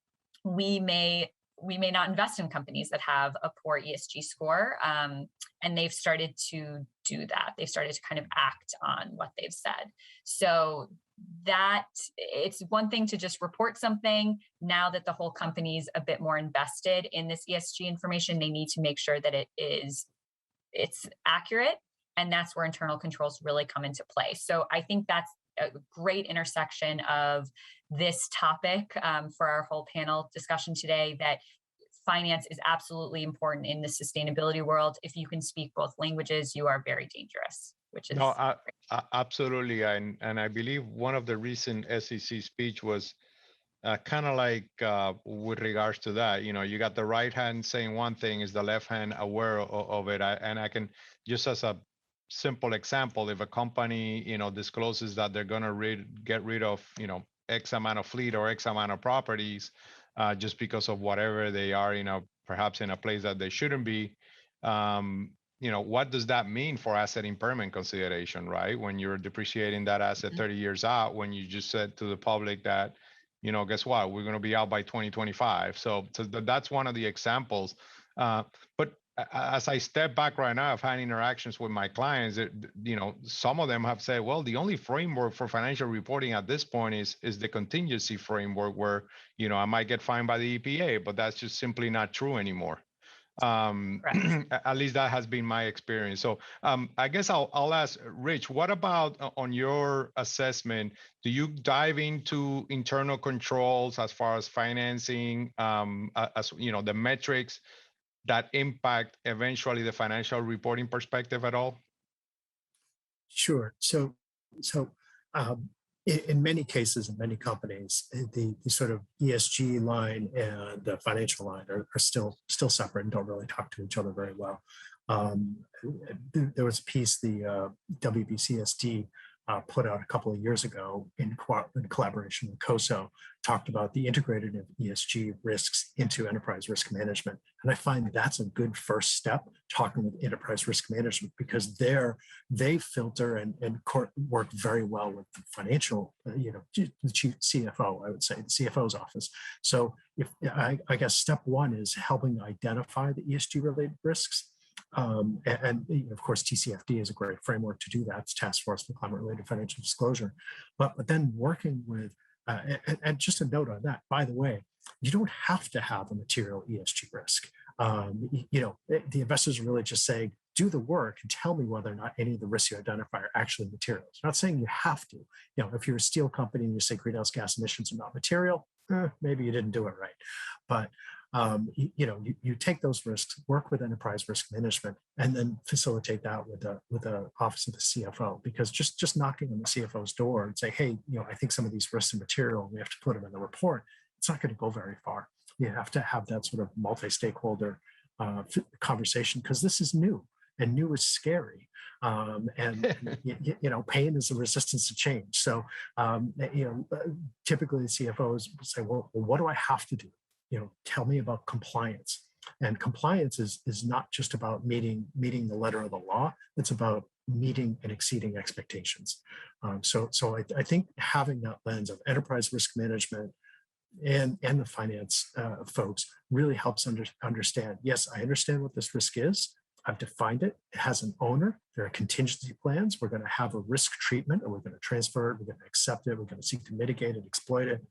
we may not invest in companies that have a poor ESG score. And they've started to do that. They've started to kind of act on what they've said. So that it's one thing to just report something. Now that the whole company is a bit more invested in this ESG information, they need to make sure that it's accurate. And that's where internal controls really come into play. So I think that's a great intersection of this topic for our whole panel discussion today, that finance is absolutely important in the sustainability world. If you can speak both languages, you are very dangerous, which is No, absolutely. And I believe one of the recent SEC speech was kind of like with regards to that. You know, you got the right hand saying one thing, is the left hand aware of it? And I can, just as a simple example, if a company, you know, discloses that they're going to get rid of, you know, X amount of fleet or X amount of properties, just because of whatever they are, you know, perhaps in a place that they shouldn't be, you know, what does that mean for asset impairment consideration, right? When you're depreciating that asset 30 years out, when you just said to the public that, you know, guess what, we're going to be out by 2025. So that's one of the examples. But as I step back right now, I've had interactions with my clients that, you know, some of them have said, well, the only framework for financial reporting at this point is the contingency framework where, you know, I might get fined by the EPA, but that's just simply not true anymore. At least that has been my experience. So I guess I'll ask Rich, what about on your assessment? Do you dive into internal controls as far as financing, as you know, the metrics that impact eventually the financial reporting perspective at all? Sure. So in many cases, in many companies, the sort of ESG line and the financial line are still separate and don't really talk to each other very well. There was a piece the WBCSD put out a couple of years ago in collaboration with COSO, talked about the integrated of ESG risks into enterprise risk management. And I find that's a good first step, talking with enterprise risk management, because they filter and work very well with the financial, you know, the chief CFO, I would say, the CFO's office. So I guess step one is helping identify the ESG related risks. And of course, TCFD is a great framework to do that. It's Task Force for Climate-Related Financial Disclosure. But then working with, and just a note on that, by the way, you don't have to have a material ESG risk. You know, the investors are really just saying, do the work and tell me whether or not any of the risks you identify are actually material. It's not saying you have to. You know, if you're a steel company and you say greenhouse gas emissions are not material, maybe you didn't do it right. But you know, you take those risks, work with enterprise risk management, and then facilitate that with the office of the CFO. Because just knocking on the CFO's door and say, hey, you know, I think some of these risks are material, we have to put them in the report, it's not going to go very far. You have to have that sort of multi-stakeholder conversation, because this is new, and new is scary. You know, pain is a resistance to change. So, you know, typically the CFOs say, well, what do I have to do? You know, tell me about compliance. And compliance is not just about meeting the letter of the law. It's about meeting and exceeding expectations. So I think having that lens of enterprise risk management and the finance folks really helps understand, yes, I understand what this risk is. I've defined it. It has an owner. There are contingency plans. We're going to have a risk treatment, or we're going to transfer it. We're going to accept it. We're going to seek to mitigate it, exploit it.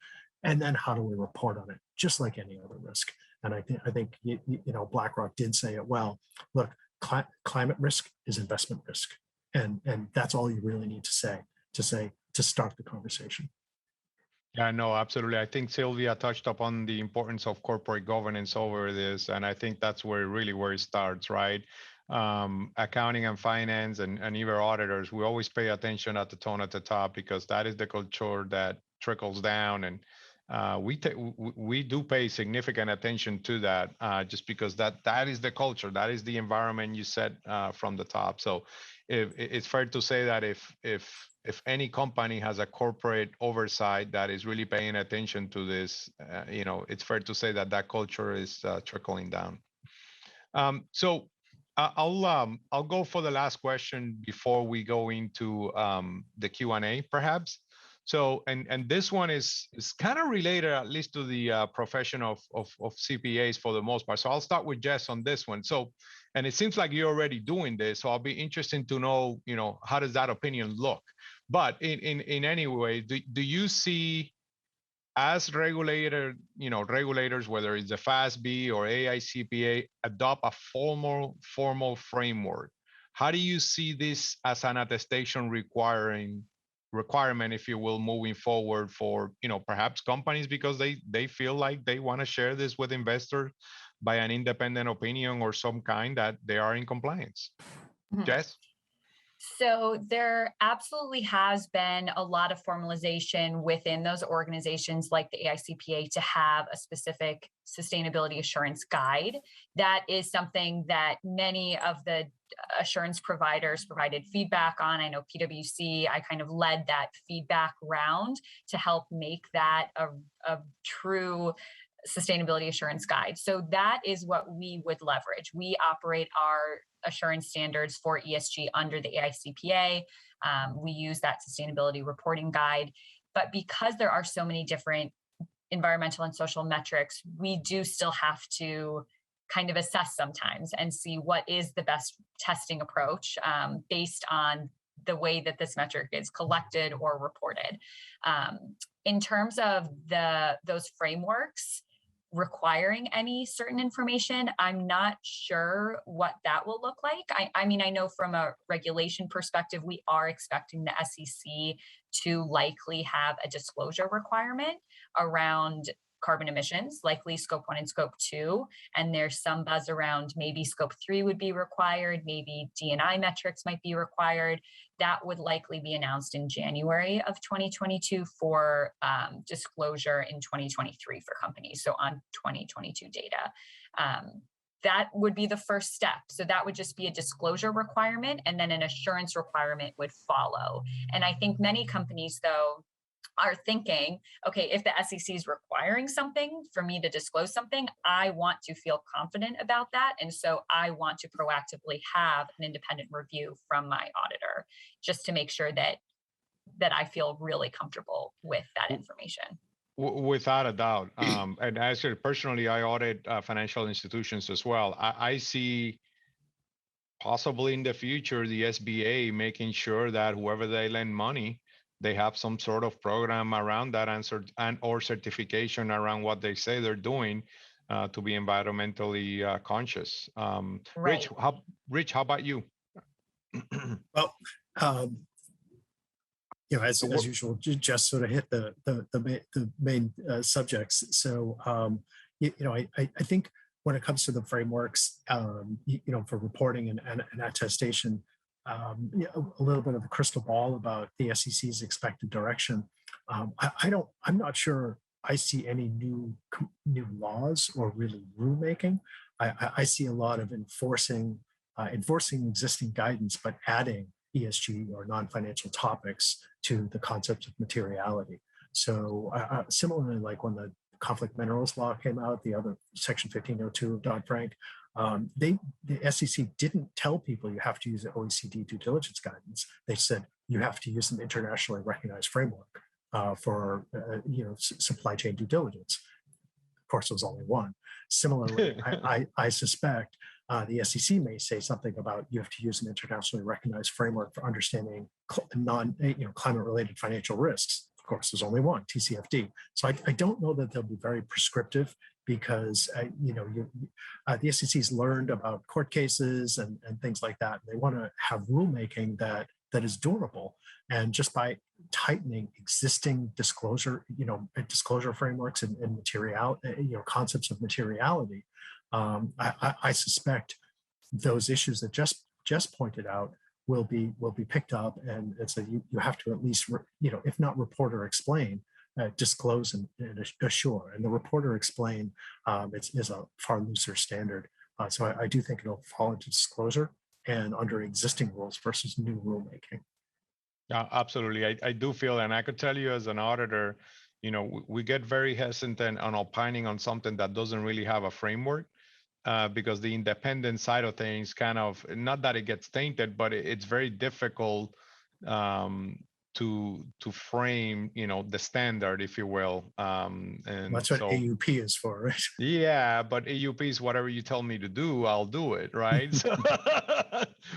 And then how do we report on it, just like any other risk? And I think you know, BlackRock did say it well. Look, climate risk is investment risk, and that's all you really need to say to start the conversation. Yeah, no, absolutely. I think Sylvia touched upon the importance of corporate governance over this, and I think that's where it starts, right? Accounting and finance and even auditors, we always pay attention at the tone at the top because that is the culture that trickles down, and we do pay significant attention to that, just because that is the culture, that is the environment you set from the top. So it's fair to say that if any company has a corporate oversight that is really paying attention to this, it's fair to say that that culture is trickling down. So I'll go for the last question before we go into the Q&A, perhaps. So, and this one is kind of related, at least to the profession of CPAs for the most part. So I'll start with Jess on this one. So, and it seems like you're already doing this. So I'll be interested to know, how does that opinion look? But in any way, do you see, as regulators, whether it's the FASB or AICPA, adopt a formal framework? How do you see this as an attestation requirement, if you will, moving forward for, perhaps companies, because they feel like they want to share this with investors by an independent opinion or some kind that they are in compliance? Mhm. Jess? So there absolutely has been a lot of formalization within those organizations like the AICPA to have a specific sustainability assurance guide. That is something that many of the assurance providers provided feedback on. I know PwC, I kind of led that feedback round to help make that a true sustainability assurance guide. So that is what we would leverage. We operate our assurance standards for ESG under the AICPA. We use that sustainability reporting guide. But because there are so many different environmental and social metrics, we do still have to kind of assess sometimes and see what is the best testing approach based on the way that this metric is collected or reported. In terms of those frameworks requiring any certain information, I'm not sure what that will look like. I mean, I know from a regulation perspective, we are expecting the SEC to likely have a disclosure requirement around carbon emissions, likely scope 1 and scope 2. And there's some buzz around maybe scope 3 would be required, maybe D&I metrics might be required. That would likely be announced in January of 2022 for disclosure in 2023 for companies, so on 2022 data. That would be the first step. So that would just be a disclosure requirement, and then an assurance requirement would follow. And I think many companies, though, are thinking, okay, if the SEC is requiring something for me to disclose something, I want to feel confident about that. And so I want to proactively have an independent review from my auditor just to make sure that I feel really comfortable with that information. Without a doubt. And actually, personally, I audit financial institutions as well. I see possibly in the future, the SBA making sure that whoever they lend money, they have some sort of program around that and or certification around what they say they're doing to be environmentally conscious. Right. Rich, how about you? Well, as usual, just sort of hit the main subjects. So, I think when it comes to the frameworks, for reporting and attestation, a little bit of a crystal ball about the SEC's expected direction. I'm not sure I see any new laws or really rulemaking. I see a lot of enforcing existing guidance, but adding ESG or non-financial topics to the concept of materiality. So similarly, like when the conflict minerals law came out, the other section 1502 of Dodd-Frank, the SEC didn't tell people you have to use the OECD due diligence guidance. They said you have to use an internationally recognized framework for supply chain due diligence. Of course, there was only one. Similarly, I suspect the SEC may say something about you have to use an internationally recognized framework for understanding climate-related financial risks. Of course, there's only one, TCFD. So I don't know that they'll be very prescriptive, because the SEC's learned about court cases and things like that. They want to have rulemaking that is durable. And just by tightening existing disclosure, disclosure frameworks and material, concepts of materiality, I suspect those issues that just pointed out will be picked up, and it's you have to at least if not report or explain, disclose and assure. And the report or explain is a far looser standard. So I do think it'll fall into disclosure and under existing rules versus new rulemaking. Yeah, absolutely. I do feel, and I could tell you as an auditor, we get very hesitant on opining on something that doesn't really have a framework. Because the independent side of things kind of, not that it gets tainted, but it's very difficult to frame, the standard, if you will. And that's what AUP is for, right? Yeah, but AUP is whatever you tell me to do, I'll do it, right? So,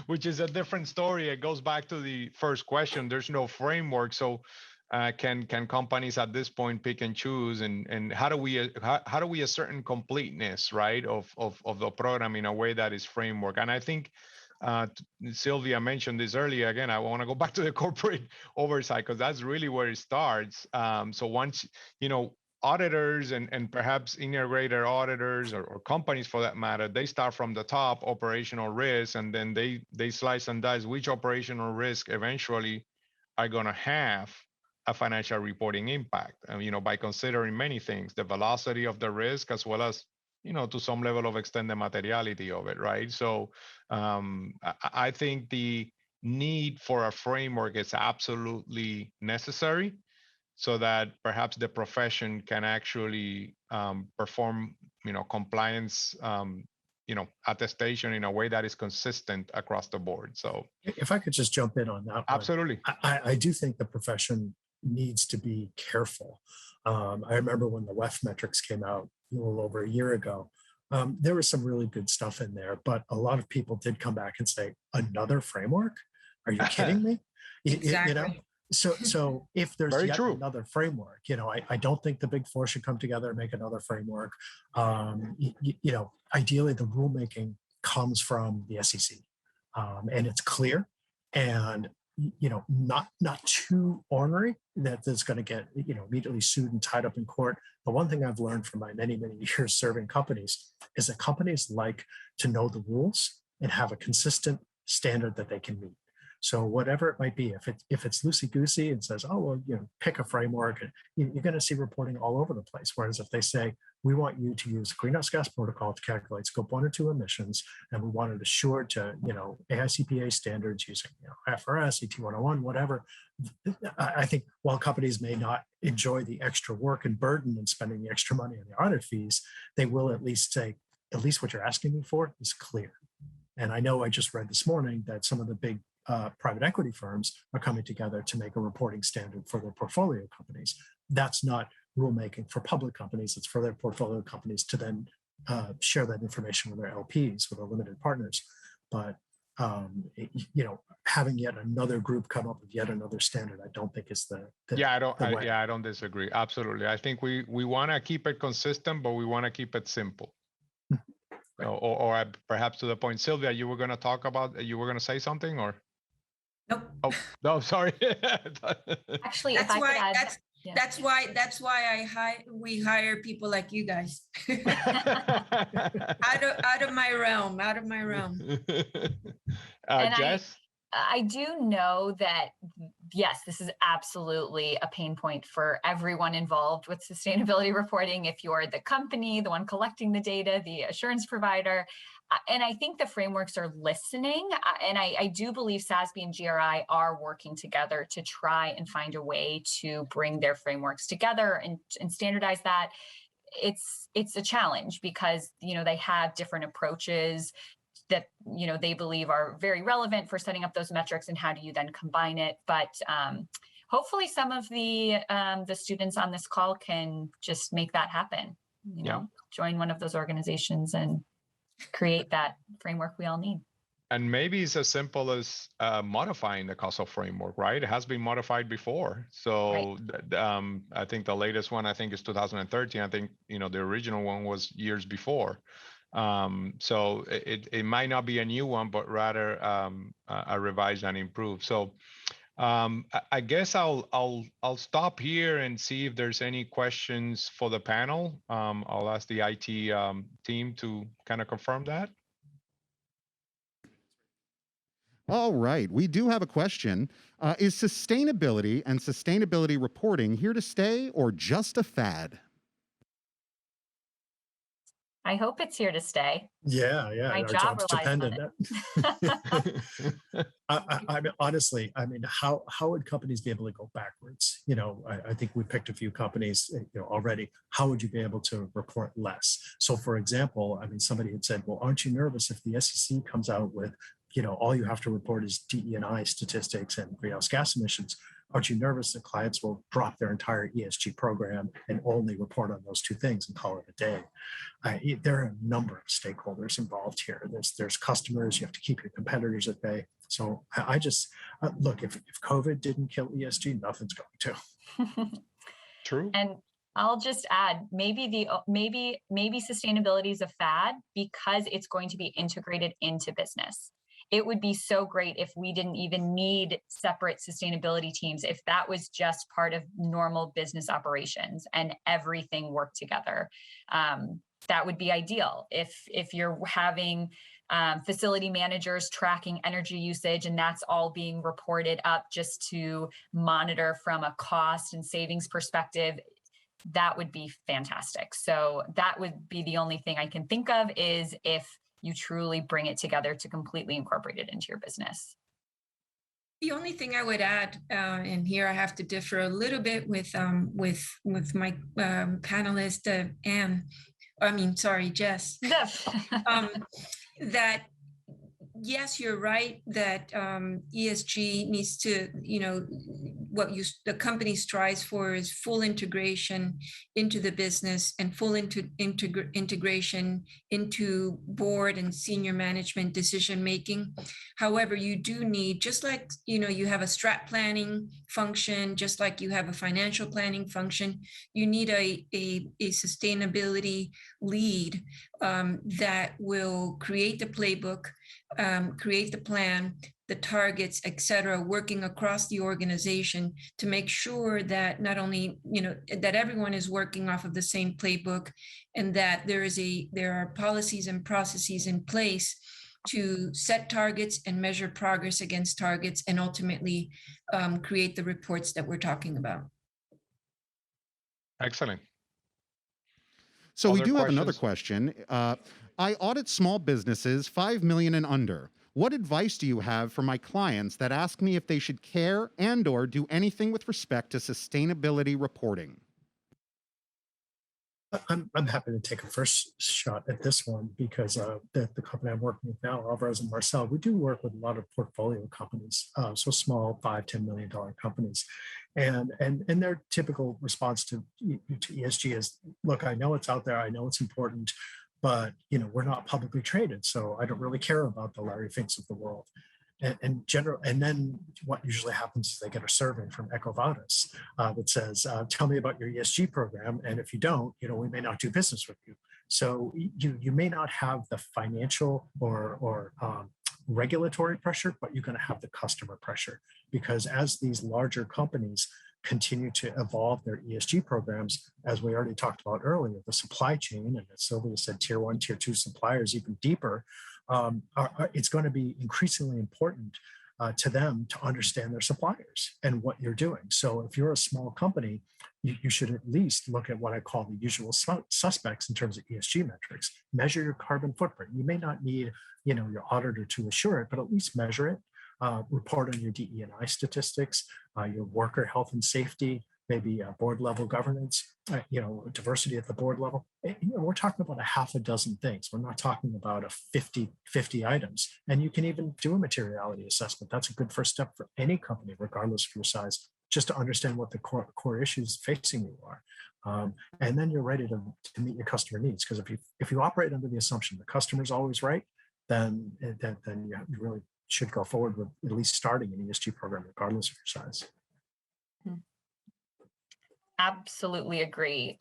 which is a different story. It goes back to the first question. There's no framework, so. Can companies at this point pick and choose, and how do we ascertain completeness, right, of the program in a way that is framework? And I think Sylvia mentioned this earlier. Again, I want to go back to the corporate oversight, because that's really where it starts. So once auditors and perhaps integrated auditors or companies for that matter, they start from the top, operational risk, and then they slice and dice which operational risk eventually are going to have a financial reporting impact, by considering many things, the velocity of the risk, as well as, to some level of extent, the materiality of it, right? So I think the need for a framework is absolutely necessary, so that perhaps the profession can actually perform, compliance, attestation in a way that is consistent across the board. So if I could just jump in on that. Absolutely. I do think the profession needs to be careful. I remember when the WEF metrics came out a little over a year ago, there was some really good stuff in there, but a lot of people did come back and say, another framework? Are you kidding me? Exactly. So if there's Very yet true. another framework, I don't think the big four should come together and make another framework. Ideally the rulemaking comes from the SEC, and it's clear and not too ornery that's going to get immediately sued and tied up in court. The one thing I've learned from my many years serving companies is that companies like to know the rules and have a consistent standard that they can meet. So whatever it might be, if it's loosey-goosey and says, oh, well, pick a framework, you're going to see reporting all over the place. Whereas if they say, we want you to use greenhouse gas protocol to calculate scope 1 or 2 emissions, and we want it assured to, AICPA standards using FRS, ET 101, whatever. I think while companies may not enjoy the extra work and burden and spending the extra money on the audit fees, they will at least say, at least what you're asking me for is clear. And I know I just read this morning that some of the big private equity firms are coming together to make a reporting standard for their portfolio companies. That's not rulemaking for public companies. It's for their portfolio companies to then share that information with their LPs, with their limited partners. But having yet another group come up with yet another standard, I don't think is the way. I don't disagree. Absolutely. I think we want to keep it consistent, but we want to keep it simple. Right. Or perhaps to the point, Sylvia, you were going to say something, or? Nope. Oh, no, sorry. Actually, that's if I why, could add, that's why we hire people like you guys. out of my realm. Jess? I do know that, yes, this is absolutely a pain point for everyone involved with sustainability reporting. If you're the company, the one collecting the data, the assurance provider, and I think the frameworks are listening. And I do believe SASB and GRI are working together to try and find a way to bring their frameworks together and standardize that. It's a challenge because, they have different approaches that they believe are very relevant for setting up those metrics, and how do you then combine it? But hopefully some of the students on this call can just make that happen. Join one of those organizations and create that framework we all need. And maybe it's as simple as modifying the COSO framework, right? It has been modified before. So right. I think the latest one, is 2013. I think, the original one was years before. So it might not be a new one, but rather a revised and improved. So I guess I'll stop here and see if there's any questions for the panel. I'll ask the IT team to kind of confirm that. All right, we do have a question. Is sustainability and sustainability reporting here to stay or just a fad? I hope it's here to stay. Yeah, My our job job's relies on dependent. I mean, honestly, I mean, how would companies be able to go backwards? You know, I think we picked a few companies, you know, already. How would you be able to report less? So, for example, I mean, somebody had said, "Well, aren't you nervous if the SEC comes out with, you know, all you have to report is DE&I statistics and greenhouse gas emissions? Aren't you nervous that clients will drop their entire ESG program and only report on those two things and call it a day?" There are a number of stakeholders involved here. There's customers. You have to keep your competitors at bay. So I just look, if COVID didn't kill ESG, nothing's going to. True. And I'll just add, maybe sustainability is a fad because it's going to be integrated into business. It would be so great if we didn't even need separate sustainability teams, if that was just part of normal business operations and everything worked together. That would be ideal. If you're having facility managers tracking energy usage and that's all being reported up just to monitor from a cost and savings perspective, that would be fantastic. So that would be the only thing I can think of, is if you truly bring it together to completely incorporate it into your business. The only thing I would add, and here I have to differ a little bit with my panelist, Jess, that yes, you're right that ESG needs to, the company strives for is full integration into the business and full integration into board and senior management decision making. However, you do need, just like you have a strat planning function, just like you have a financial planning function, you need a sustainability lead that will create the playbook, create the plan, the targets, et cetera, working across the organization to make sure that not only, that everyone is working off of the same playbook, and that there are policies and processes in place to set targets and measure progress against targets, and ultimately create the reports that we're talking about. Excellent. So we do have another question. I audit small businesses 5 million and under. What advice do you have for my clients that ask me if they should care and/or do anything with respect to sustainability reporting? I'm happy to take a first shot at this one because the company I'm working with now, Alvarez and Marsal, we do work with a lot of portfolio companies, so small $5-10 million companies, and their typical response to ESG is, look, I know it's out there, I know it's important, but we're not publicly traded, so I don't really care about the Larry Finks of the world. And then what usually happens is they get a survey from EcoVadis that says, tell me about your ESG program. And if you don't, we may not do business with you. So you may not have the financial or regulatory pressure, but you're going to have the customer pressure, because as these larger companies continue to evolve their ESG programs, as we already talked about earlier, the supply chain, and as Sylvia said, tier 1, tier 2 suppliers, even deeper, it's going to be increasingly important to them to understand their suppliers and what you're doing. So if you're a small company, you should at least look at what I call the usual suspects in terms of ESG metrics. Measure your carbon footprint. You may not need your auditor to assure it, but at least measure it. Report on your DE&I statistics, your worker health and safety, maybe board level governance, diversity at the board level. We're talking about a half a dozen things. We're not talking about a 50 items. And you can even do a materiality assessment. That's a good first step for any company, regardless of your size, just to understand what the core issues facing you are. And then you're ready to meet your customer needs. Because if you operate under the assumption the customer's always right, then you really should go forward with at least starting an ESG program, regardless of your size. Absolutely agree.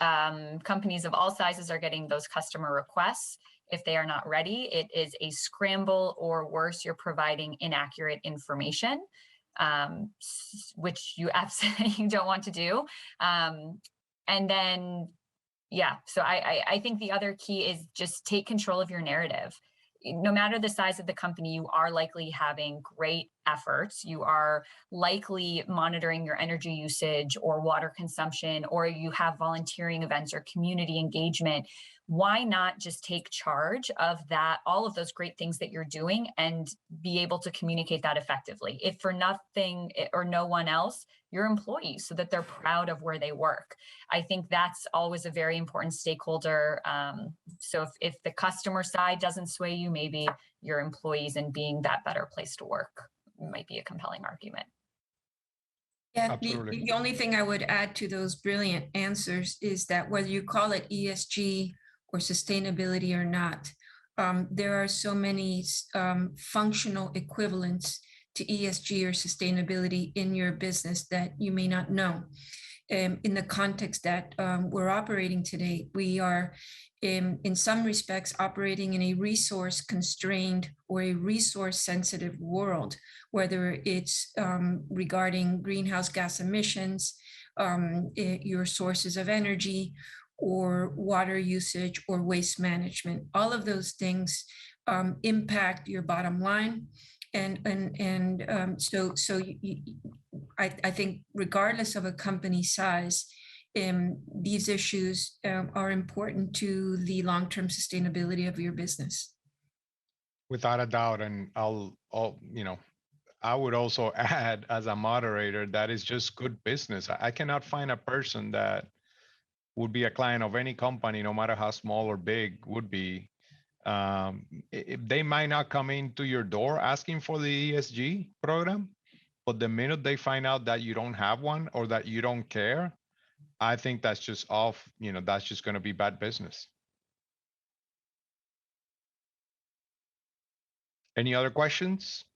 Companies of all sizes are getting those customer requests. If they are not ready, it is a scramble, or worse, you're providing inaccurate information. which you absolutely don't want to do. And then, yeah, so I think the other key is just take control of your narrative. No matter the size of the company, you are likely having great efforts. You are likely monitoring your energy usage or water consumption, or you have volunteering events or community engagement. Why not just take charge of that, all of those great things that you're doing, and be able to communicate that effectively? If for nothing or no one else, your employees, so that they're proud of where they work. I think that's always a very important stakeholder. So if the customer side doesn't sway you, maybe your employees and being that better place to work might be a compelling argument. Yeah, Absolutely. the only thing I would add to those brilliant answers is that whether you call it ESG or sustainability or not, there are so many functional equivalents to ESG or sustainability in your business that you may not know. In the context that we're operating today, we are in some respects operating in a resource constrained or a resource sensitive world, whether it's regarding greenhouse gas emissions, your sources of energy, or water usage or waste management. All of those things impact your bottom line. I think regardless of a company size, these issues are important to the long-term sustainability of your business. Without a doubt. And I would also add as a moderator, that is just good business. I cannot find a person that would be a client of any company, no matter how small or big, would be. They might not come into your door asking for the ESG program, but the minute they find out that you don't have one or that you don't care, I think that's just off, that's just going to be bad business. Any other questions?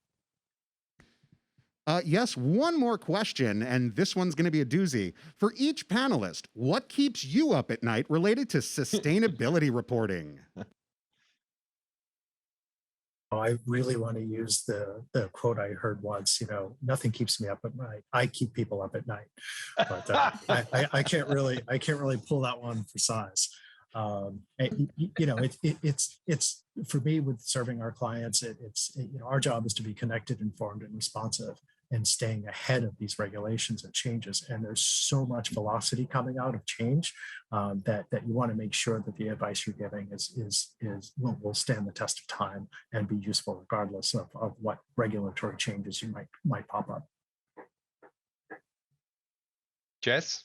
Yes, one more question, and this one's going to be a doozy. For each panelist, what keeps you up at night related to sustainability reporting? I really want to use the quote I heard once, nothing keeps me up at night. I keep people up at night. But I can't really pull that one for size. It's for me, with serving our clients, it's our job is to be connected, informed, and responsive, and staying ahead of these regulations and changes. And there's so much velocity coming out of change that you want to make sure that the advice you're giving will stand the test of time and be useful regardless of what regulatory changes you might pop up. Jess?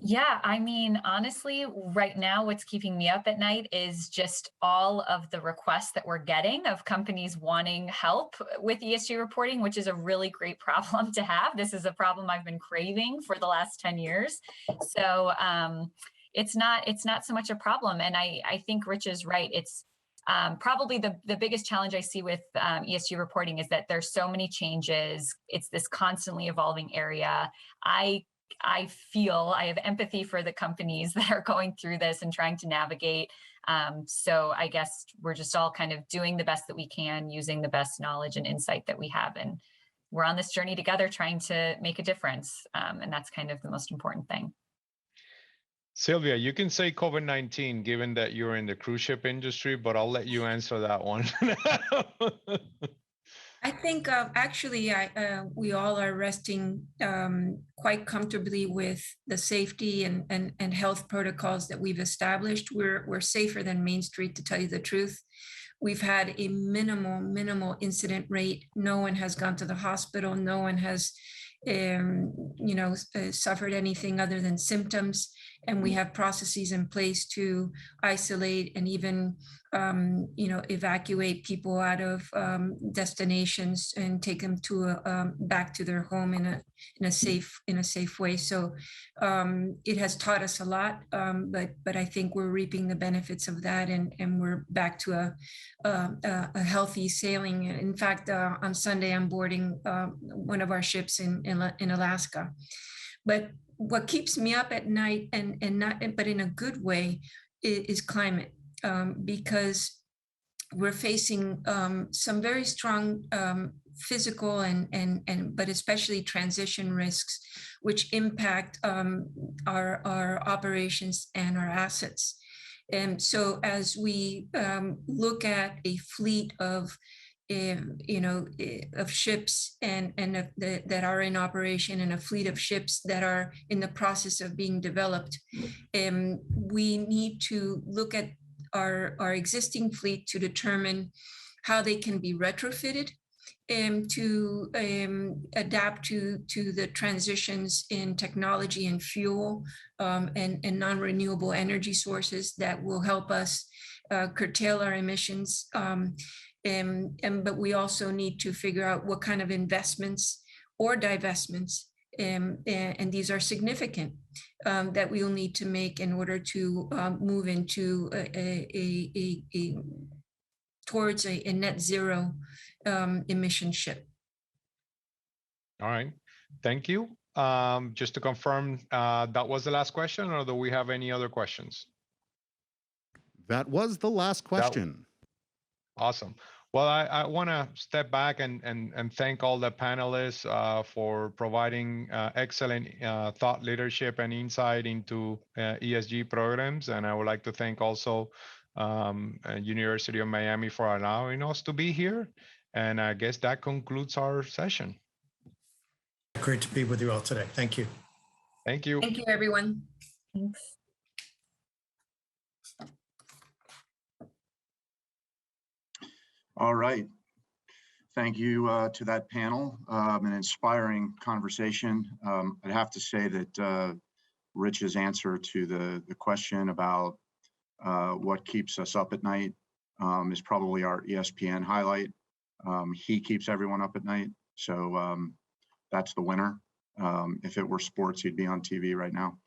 Yeah, I mean, honestly, right now, what's keeping me up at night is just all of the requests that we're getting of companies wanting help with ESG reporting, which is a really great problem to have. This is a problem I've been craving for the last 10 years. So it's not so much a problem. And I think Rich is right. It's probably the biggest challenge I see with ESG reporting is that there's so many changes. It's this constantly evolving area. I feel I have empathy for the companies that are going through this and trying to navigate. So I guess we're just all kind of doing the best that we can, using the best knowledge and insight that we have. And we're on this journey together trying to make a difference. And that's kind of the most important thing. Sylvia, you can say COVID-19, given that you're in the cruise ship industry, but I'll let you answer that one. I think actually we all are resting quite comfortably with the safety and health protocols that we've established. We're safer than Main Street, to tell you the truth. We've had a minimal incident rate. No one has gone to the hospital. No one has suffered anything other than symptoms. And we have processes in place to isolate and even, evacuate people out of destinations and take them to back to their home in a safe way. So it has taught us a lot, but I think we're reaping the benefits of that, and we're back to a healthy sailing. In fact, on Sunday, I'm boarding one of our ships in Alaska. But what keeps me up at night, but in a good way, is climate, because we're facing some very strong physical and but especially transition risks, which impact our operations and our assets. And so as we look at a fleet of of ships that are in operation, and a fleet of ships that are in the process of being developed, we need to look at our existing fleet to determine how they can be retrofitted to adapt to the transitions in technology and fuel and non-renewable energy sources that will help us curtail our emissions. But we also need to figure out what kind of investments or divestments, and these are significant, that we will need to make in order to move into towards a net zero emission ship. All right, thank you. Just to confirm, that was the last question, or do we have any other questions? That was the last question. Awesome. Well, I want to step back and thank all the panelists for providing excellent thought leadership and insight into ESG programs. And I would like to thank also University of Miami for allowing us to be here. And I guess that concludes our session. Great to be with you all today. Thank you. Thank you. Thank you, everyone. Thanks. All right. Thank you to that panel. An inspiring conversation. I'd have to say that Rich's answer to the question about what keeps us up at night is probably our ESPN highlight. He keeps everyone up at night. So that's the winner. If it were sports, he'd be on TV right now.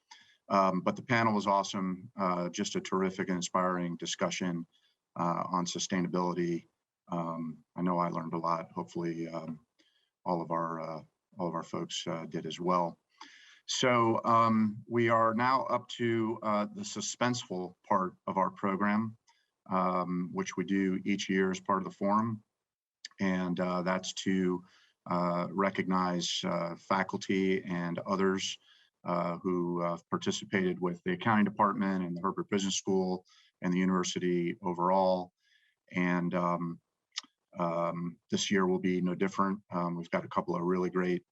But the panel was awesome. Just a terrific and inspiring discussion on sustainability. I know I learned a lot. Hopefully, all of our folks did as well. So we are now up to the suspenseful part of our program, which we do each year as part of the forum, and that's to recognize faculty and others who participated with the accounting department and the Herbert Business School and the university overall. And this year will be no different. We've got a couple of really great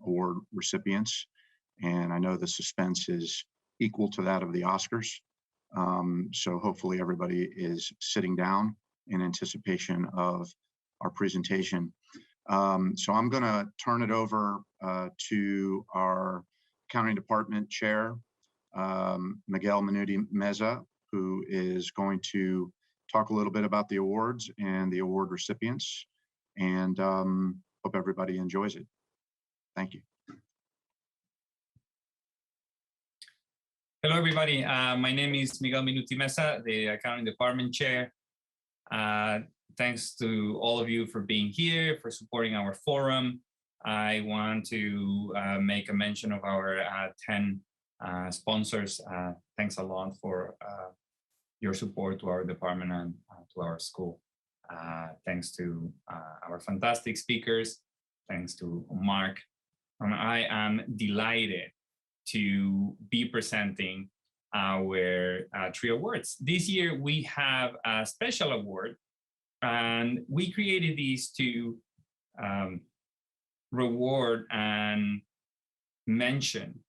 award recipients, and I know the suspense is equal to that of the Oscars. So hopefully everybody is sitting down in anticipation of our presentation. So I'm going to turn it over to our accounting department chair, Miguel Minuti Meza, who is going to talk a little bit about the awards and the award recipients, and hope everybody enjoys it. Thank you. Hello, everybody. My name is Miguel Minuti Meza, the accounting department chair. Thanks to all of you for being here, for supporting our forum. I want to make a mention of our 10 sponsors. Thanks a lot for your support to our department and to our school. Thanks to our fantastic speakers. Thanks to Mark. And I am delighted to be presenting our 3 awards. This year, we have a special award, and we created these to reward and mention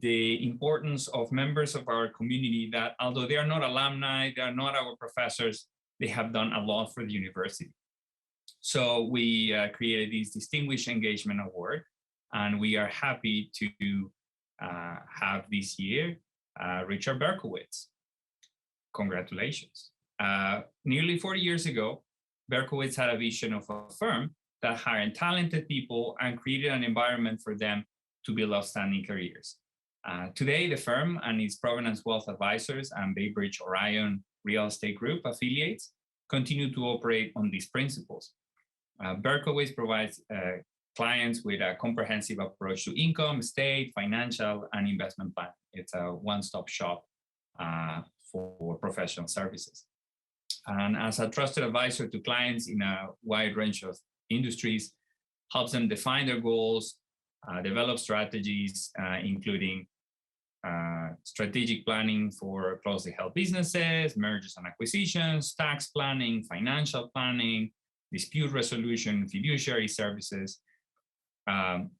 the importance of members of our community that, although they are not alumni, they are not our professors, they have done a lot for the university. So we created this Distinguished Engagement Award, and we are happy to have this year Richard Berkowitz. Congratulations. Nearly 40 years ago, Berkowitz had a vision of a firm that hired talented people and created an environment for them to build outstanding careers. Today, the firm and its Provenance Wealth Advisors and Bay Bridge Orion Real Estate Group affiliates continue to operate on these principles. Berkowitz provides clients with a comprehensive approach to income, estate, financial, and investment plan. It's a one-stop shop for professional services. And as a trusted advisor to clients in a wide range of industries, helps them define their goals, develop strategies, including strategic planning for closely held businesses, mergers and acquisitions, tax planning, financial planning, dispute resolution, fiduciary services. And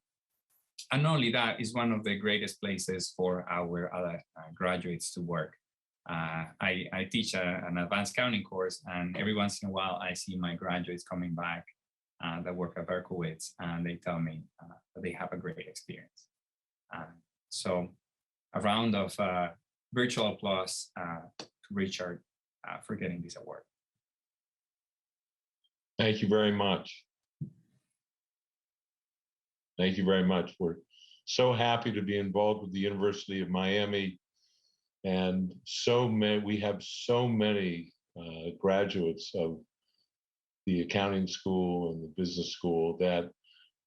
not only that, is one of the greatest places for our other graduates to work. I teach an advanced accounting course, and every once in a while I see my graduates coming back that work at Berkowitz, and they tell me that they have a great experience. So a round of virtual applause to Richard for getting this award. Thank you very much. Thank you very much. We're so happy to be involved with the University of Miami, and we have so many graduates of the accounting school and the business school that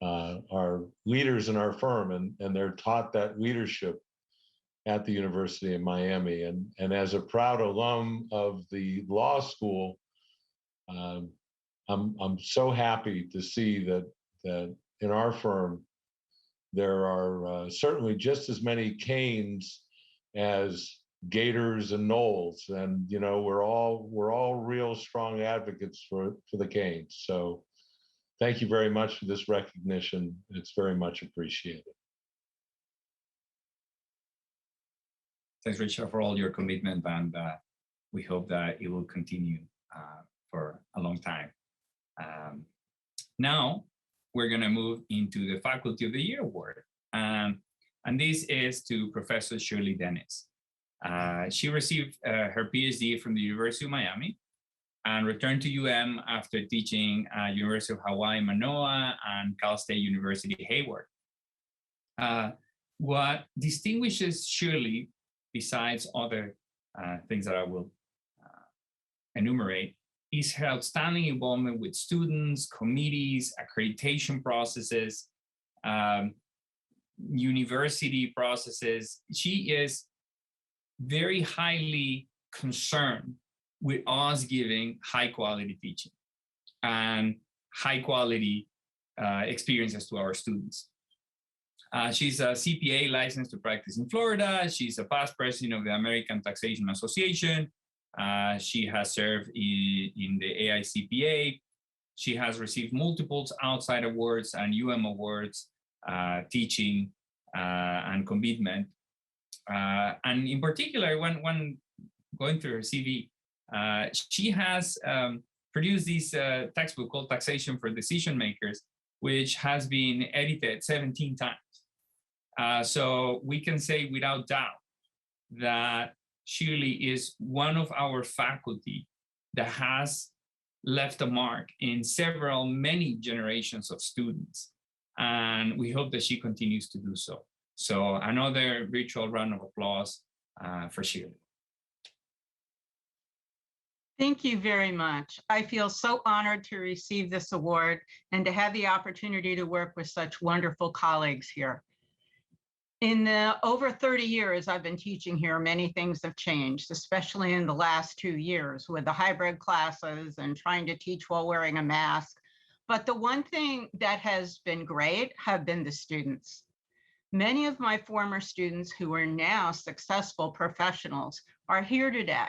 are leaders in our firm, and they're taught that leadership at the University of Miami. And as a proud alum of the law school, I'm so happy to see that in our firm there are certainly just as many Canes as Gators and Knowles, and we're all real strong advocates for the Canes. So thank you very much for this recognition. It's very much appreciated. Thanks, Richard, for all your commitment, and we hope that it will continue for a long time. Now we're going to move into the Faculty of the Year Award, and this is to Professor Shirley Dennis. She received her PhD from the University of Miami and returned to UM after teaching at University of Hawaii Manoa and Cal State University Hayward. What distinguishes Shirley, besides other things that I will enumerate, is her outstanding involvement with students, committees, accreditation processes, university processes. She is very highly concerned with us giving high quality teaching and high quality experiences to our students. She's a CPA licensed to practice in Florida. She's a past president of the American Taxation Association. She has served in the AICPA. She has received multiple outside awards and awards, teaching and commitment. And in particular, when going through her CV, she has produced this textbook called Taxation for Decision Makers, which has been edited 17 times. So we can say without doubt that Shirley is one of our faculty that has left a mark in many generations of students. And we hope that she continues to do so. So another virtual round of applause for Shirley. Thank you very much. I feel so honored to receive this award and to have the opportunity to work with such wonderful colleagues here. In the over 30 years I've been teaching here, many things have changed, especially in the last 2 years with the hybrid classes and trying to teach while wearing a mask. But the one thing that has been great have been the students. Many of my former students who are now successful professionals are here today.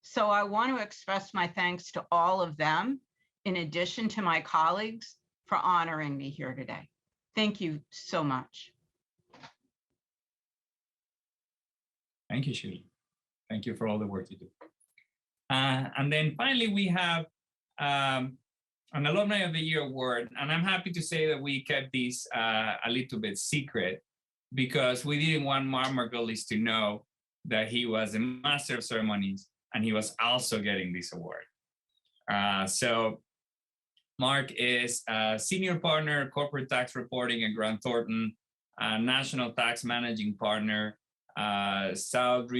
So I want to express my thanks to all of them, in addition to my colleagues, for honoring me here today. Thank you so much. Thank you, Shirley. Thank you for all the work you do. And then finally, we have an Alumni of the Year award. And I'm happy to say that we kept this a little bit secret because we didn't want Mark Margolis to know that he was a Master of Ceremonies and he was also getting this award. So Mark is a Senior Partner, Corporate Tax Reporting at Grant Thornton, National Tax Managing Partner, Southeast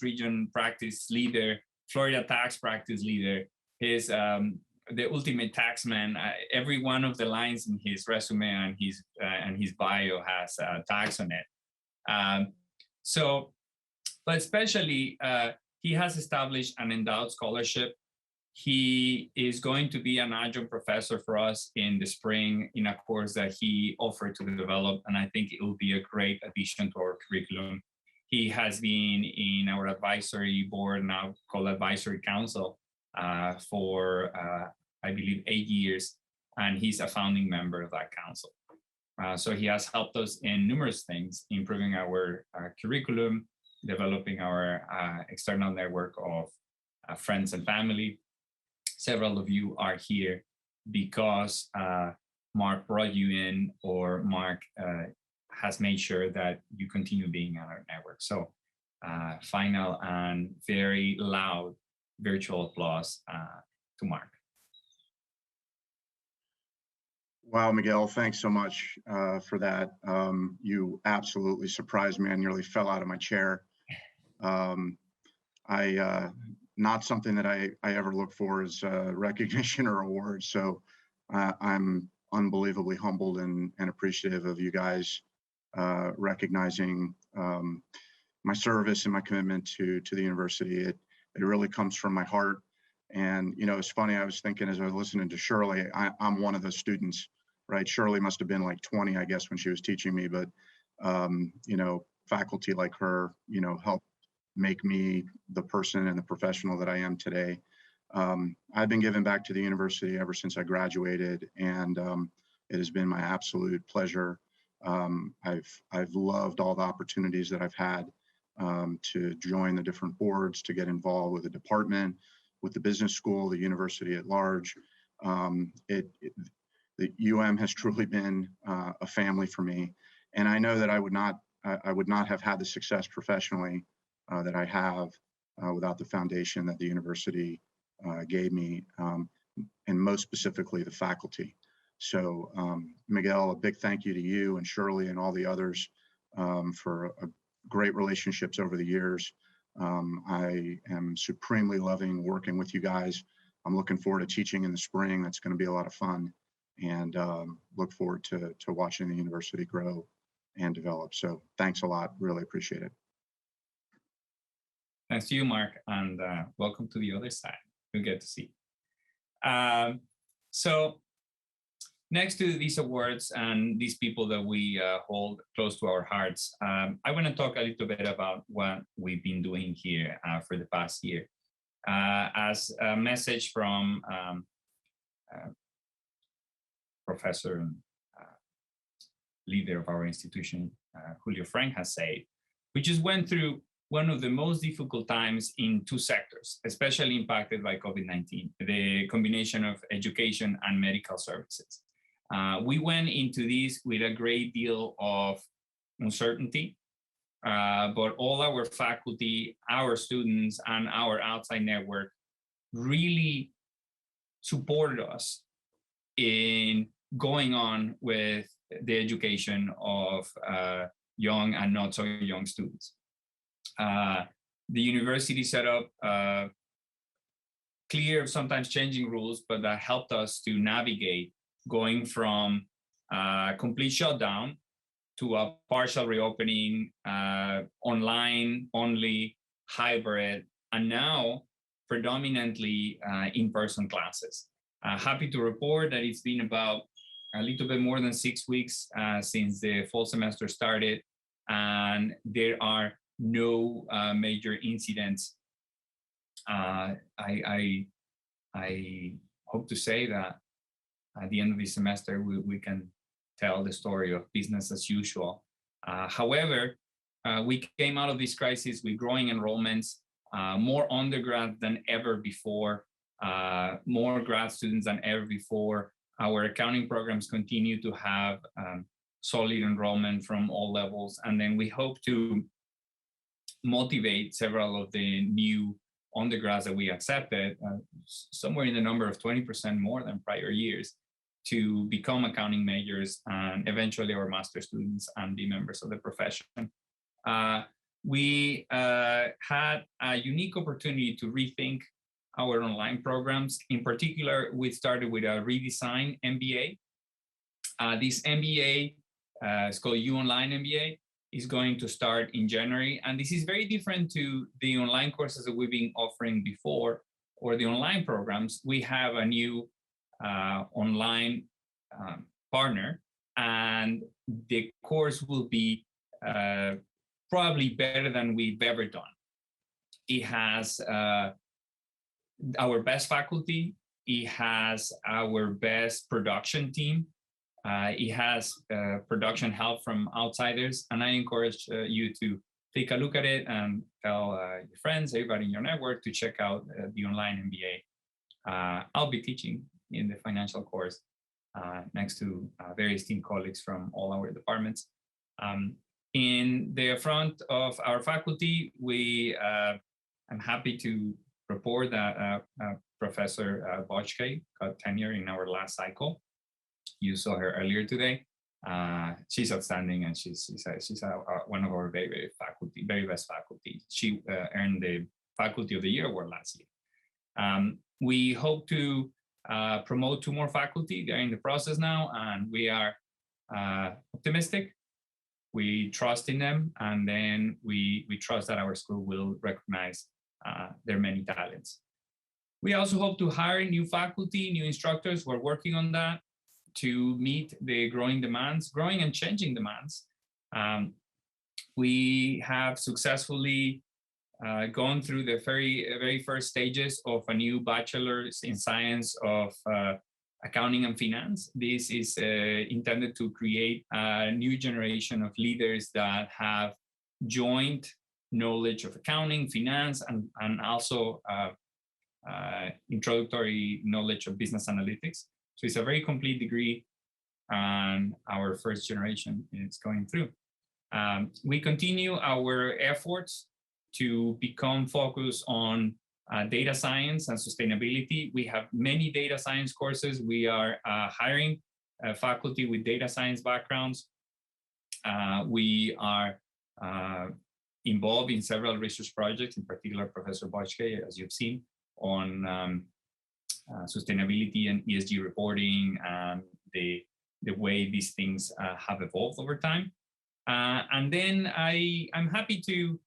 Region Practice Leader, Florida Tax Practice Leader. He's the ultimate taxman. Every one of the lines in his resume and his bio has tax on it. But especially, he has established an endowed scholarship. He is going to be an adjunct professor for us in the spring in a course that he offered to develop, and I think it will be a great addition to our curriculum. He has been in our advisory board, now called Advisory Council, for I believe 8 years, and he's a founding member of that council. So he has helped us in numerous things, improving our curriculum, developing our external network of friends and family. Several of you are here because Mark brought you in, or Mark has made sure that you continue being on our network. So final and very loud virtual applause to Mark. Wow, Miguel, thanks so much for that. You absolutely surprised me. I nearly fell out of my chair. Not something that I ever look for is recognition or awards. So I'm unbelievably humbled and appreciative of you guys recognizing my service and my commitment to the university. It really comes from my heart. And, you know, it's funny, I was thinking as I was listening to Shirley, I'm one of those students, right? Shirley must have been like 20, I guess, when she was teaching me, but, you know, faculty like her, you know, helped make me the person and the professional that I am today. I've been giving back to the university ever since I graduated, and it has been my absolute pleasure. I've loved all the opportunities that I've had to join the different boards, to get involved with the department, with the business school, the university at large. The UM has truly been a family for me, and I know that I would not have had the success professionally that I have without the foundation that the university gave me, and most specifically the faculty. So Miguel, a big thank you to you and Shirley and all the others for great relationships over the years. I am supremely loving working with you guys. I'm looking forward to teaching in the spring. That's going to be a lot of fun, and look forward to watching the university grow and develop. So thanks a lot. Really appreciate it. Thanks to you, Mark, and welcome to the other side. You'll get to see. So next to these awards and these people that we hold close to our hearts, I want to talk a little bit about what we've been doing here for the past year. As a message from professor and leader of our institution, Julio Frank, has said, we just went through one of the most difficult times in two sectors, especially impacted by COVID-19, the combination of education and medical services. We went into this with a great deal of uncertainty, but all our faculty, our students, and our outside network really supported us in going on with the education of young and not so young students. The university set up clear, sometimes changing rules, but that helped us to navigate going from complete shutdown to a partial reopening, online only, hybrid, and now predominantly in-person classes. Happy to report that it's been about a little bit more than 6 weeks since the fall semester started, and there are no major incidents. I hope to say that at the end of the semester, we can tell the story of business as usual. However, we came out of this crisis with growing enrollments, more undergrad than ever before, more grad students than ever before. Our accounting programs continue to have solid enrollment from all levels. And then we hope to motivate several of the new undergrads that we accepted, somewhere in the number of 20% more than prior years, to become accounting majors and eventually our master students and be members of the profession. We had a unique opportunity to rethink our online programs. In particular, we started with a redesigned MBA. This MBA is called U Online MBA. is going to start in January. And this is very different to the online courses that we've been offering before or the online programs. We have a new online partner, and the course will be probably better than we've ever done. It has our best faculty. It has our best production team. It has production help from outsiders, and I encourage you to take a look at it and tell your friends, everybody in your network, to check out the online MBA. I'll be teaching in the financial course next to various team colleagues from all our departments. In the front of our faculty, I'm happy to report that Professor Bochke got tenure in our last cycle. You saw her earlier today. She's outstanding, and she's one of our very best faculty. She earned the Faculty of the Year award last year. We hope to promote 2 more faculty. They're in the process now, and we are optimistic. We trust in them, and then we trust that our school will recognize their many talents. We also hope to hire new faculty, new instructors. We're working on that to meet the growing and changing demands. We have successfully gone through the very first stages of a new bachelor's in science of accounting and finance. This is intended to create a new generation of leaders that have joint knowledge of accounting, finance, and also introductory knowledge of business analytics. So it's a very complete degree, and our first generation is going through. We continue our efforts to become focused on data science and sustainability. We have many data science courses. We are hiring faculty with data science backgrounds. We are involved in several research projects, in particular Professor Bochke, as you've seen, on sustainability and ESG reporting and the way these things have evolved over time. And then I'm happy to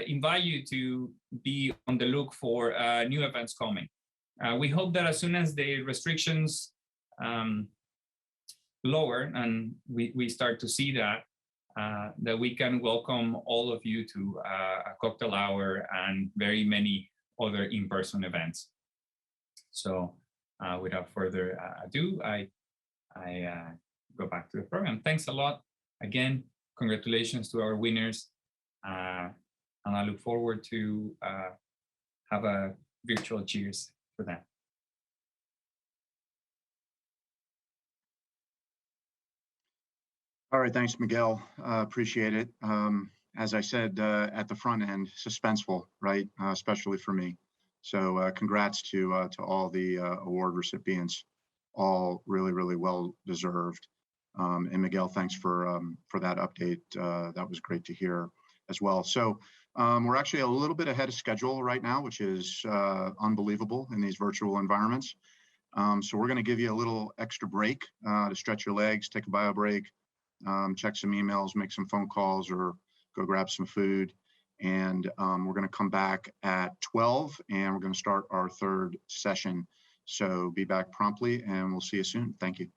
invite you to be on the look for new events coming. We hope that as soon as the restrictions lower and we start to see that, that we can welcome all of you to a cocktail hour and very many other in-person events. So without further ado, I go back to the program. Thanks a lot. Again, congratulations to our winners. And I look forward to have a virtual cheers for them. All right, thanks, Miguel. Appreciate it. As I said at the front end, suspenseful, right? Especially for me. So congrats to all the award recipients, all really, really well deserved. And Miguel, thanks for that update. That was great to hear as well. So we're actually a little bit ahead of schedule right now, which is unbelievable in these virtual environments. So we're going to give you a little extra break to stretch your legs, take a bio break, check some emails, make some phone calls, or go grab some food. And we're going to come back at 12, and we're going to start our third session. So be back promptly, and we'll see you soon. Thank you.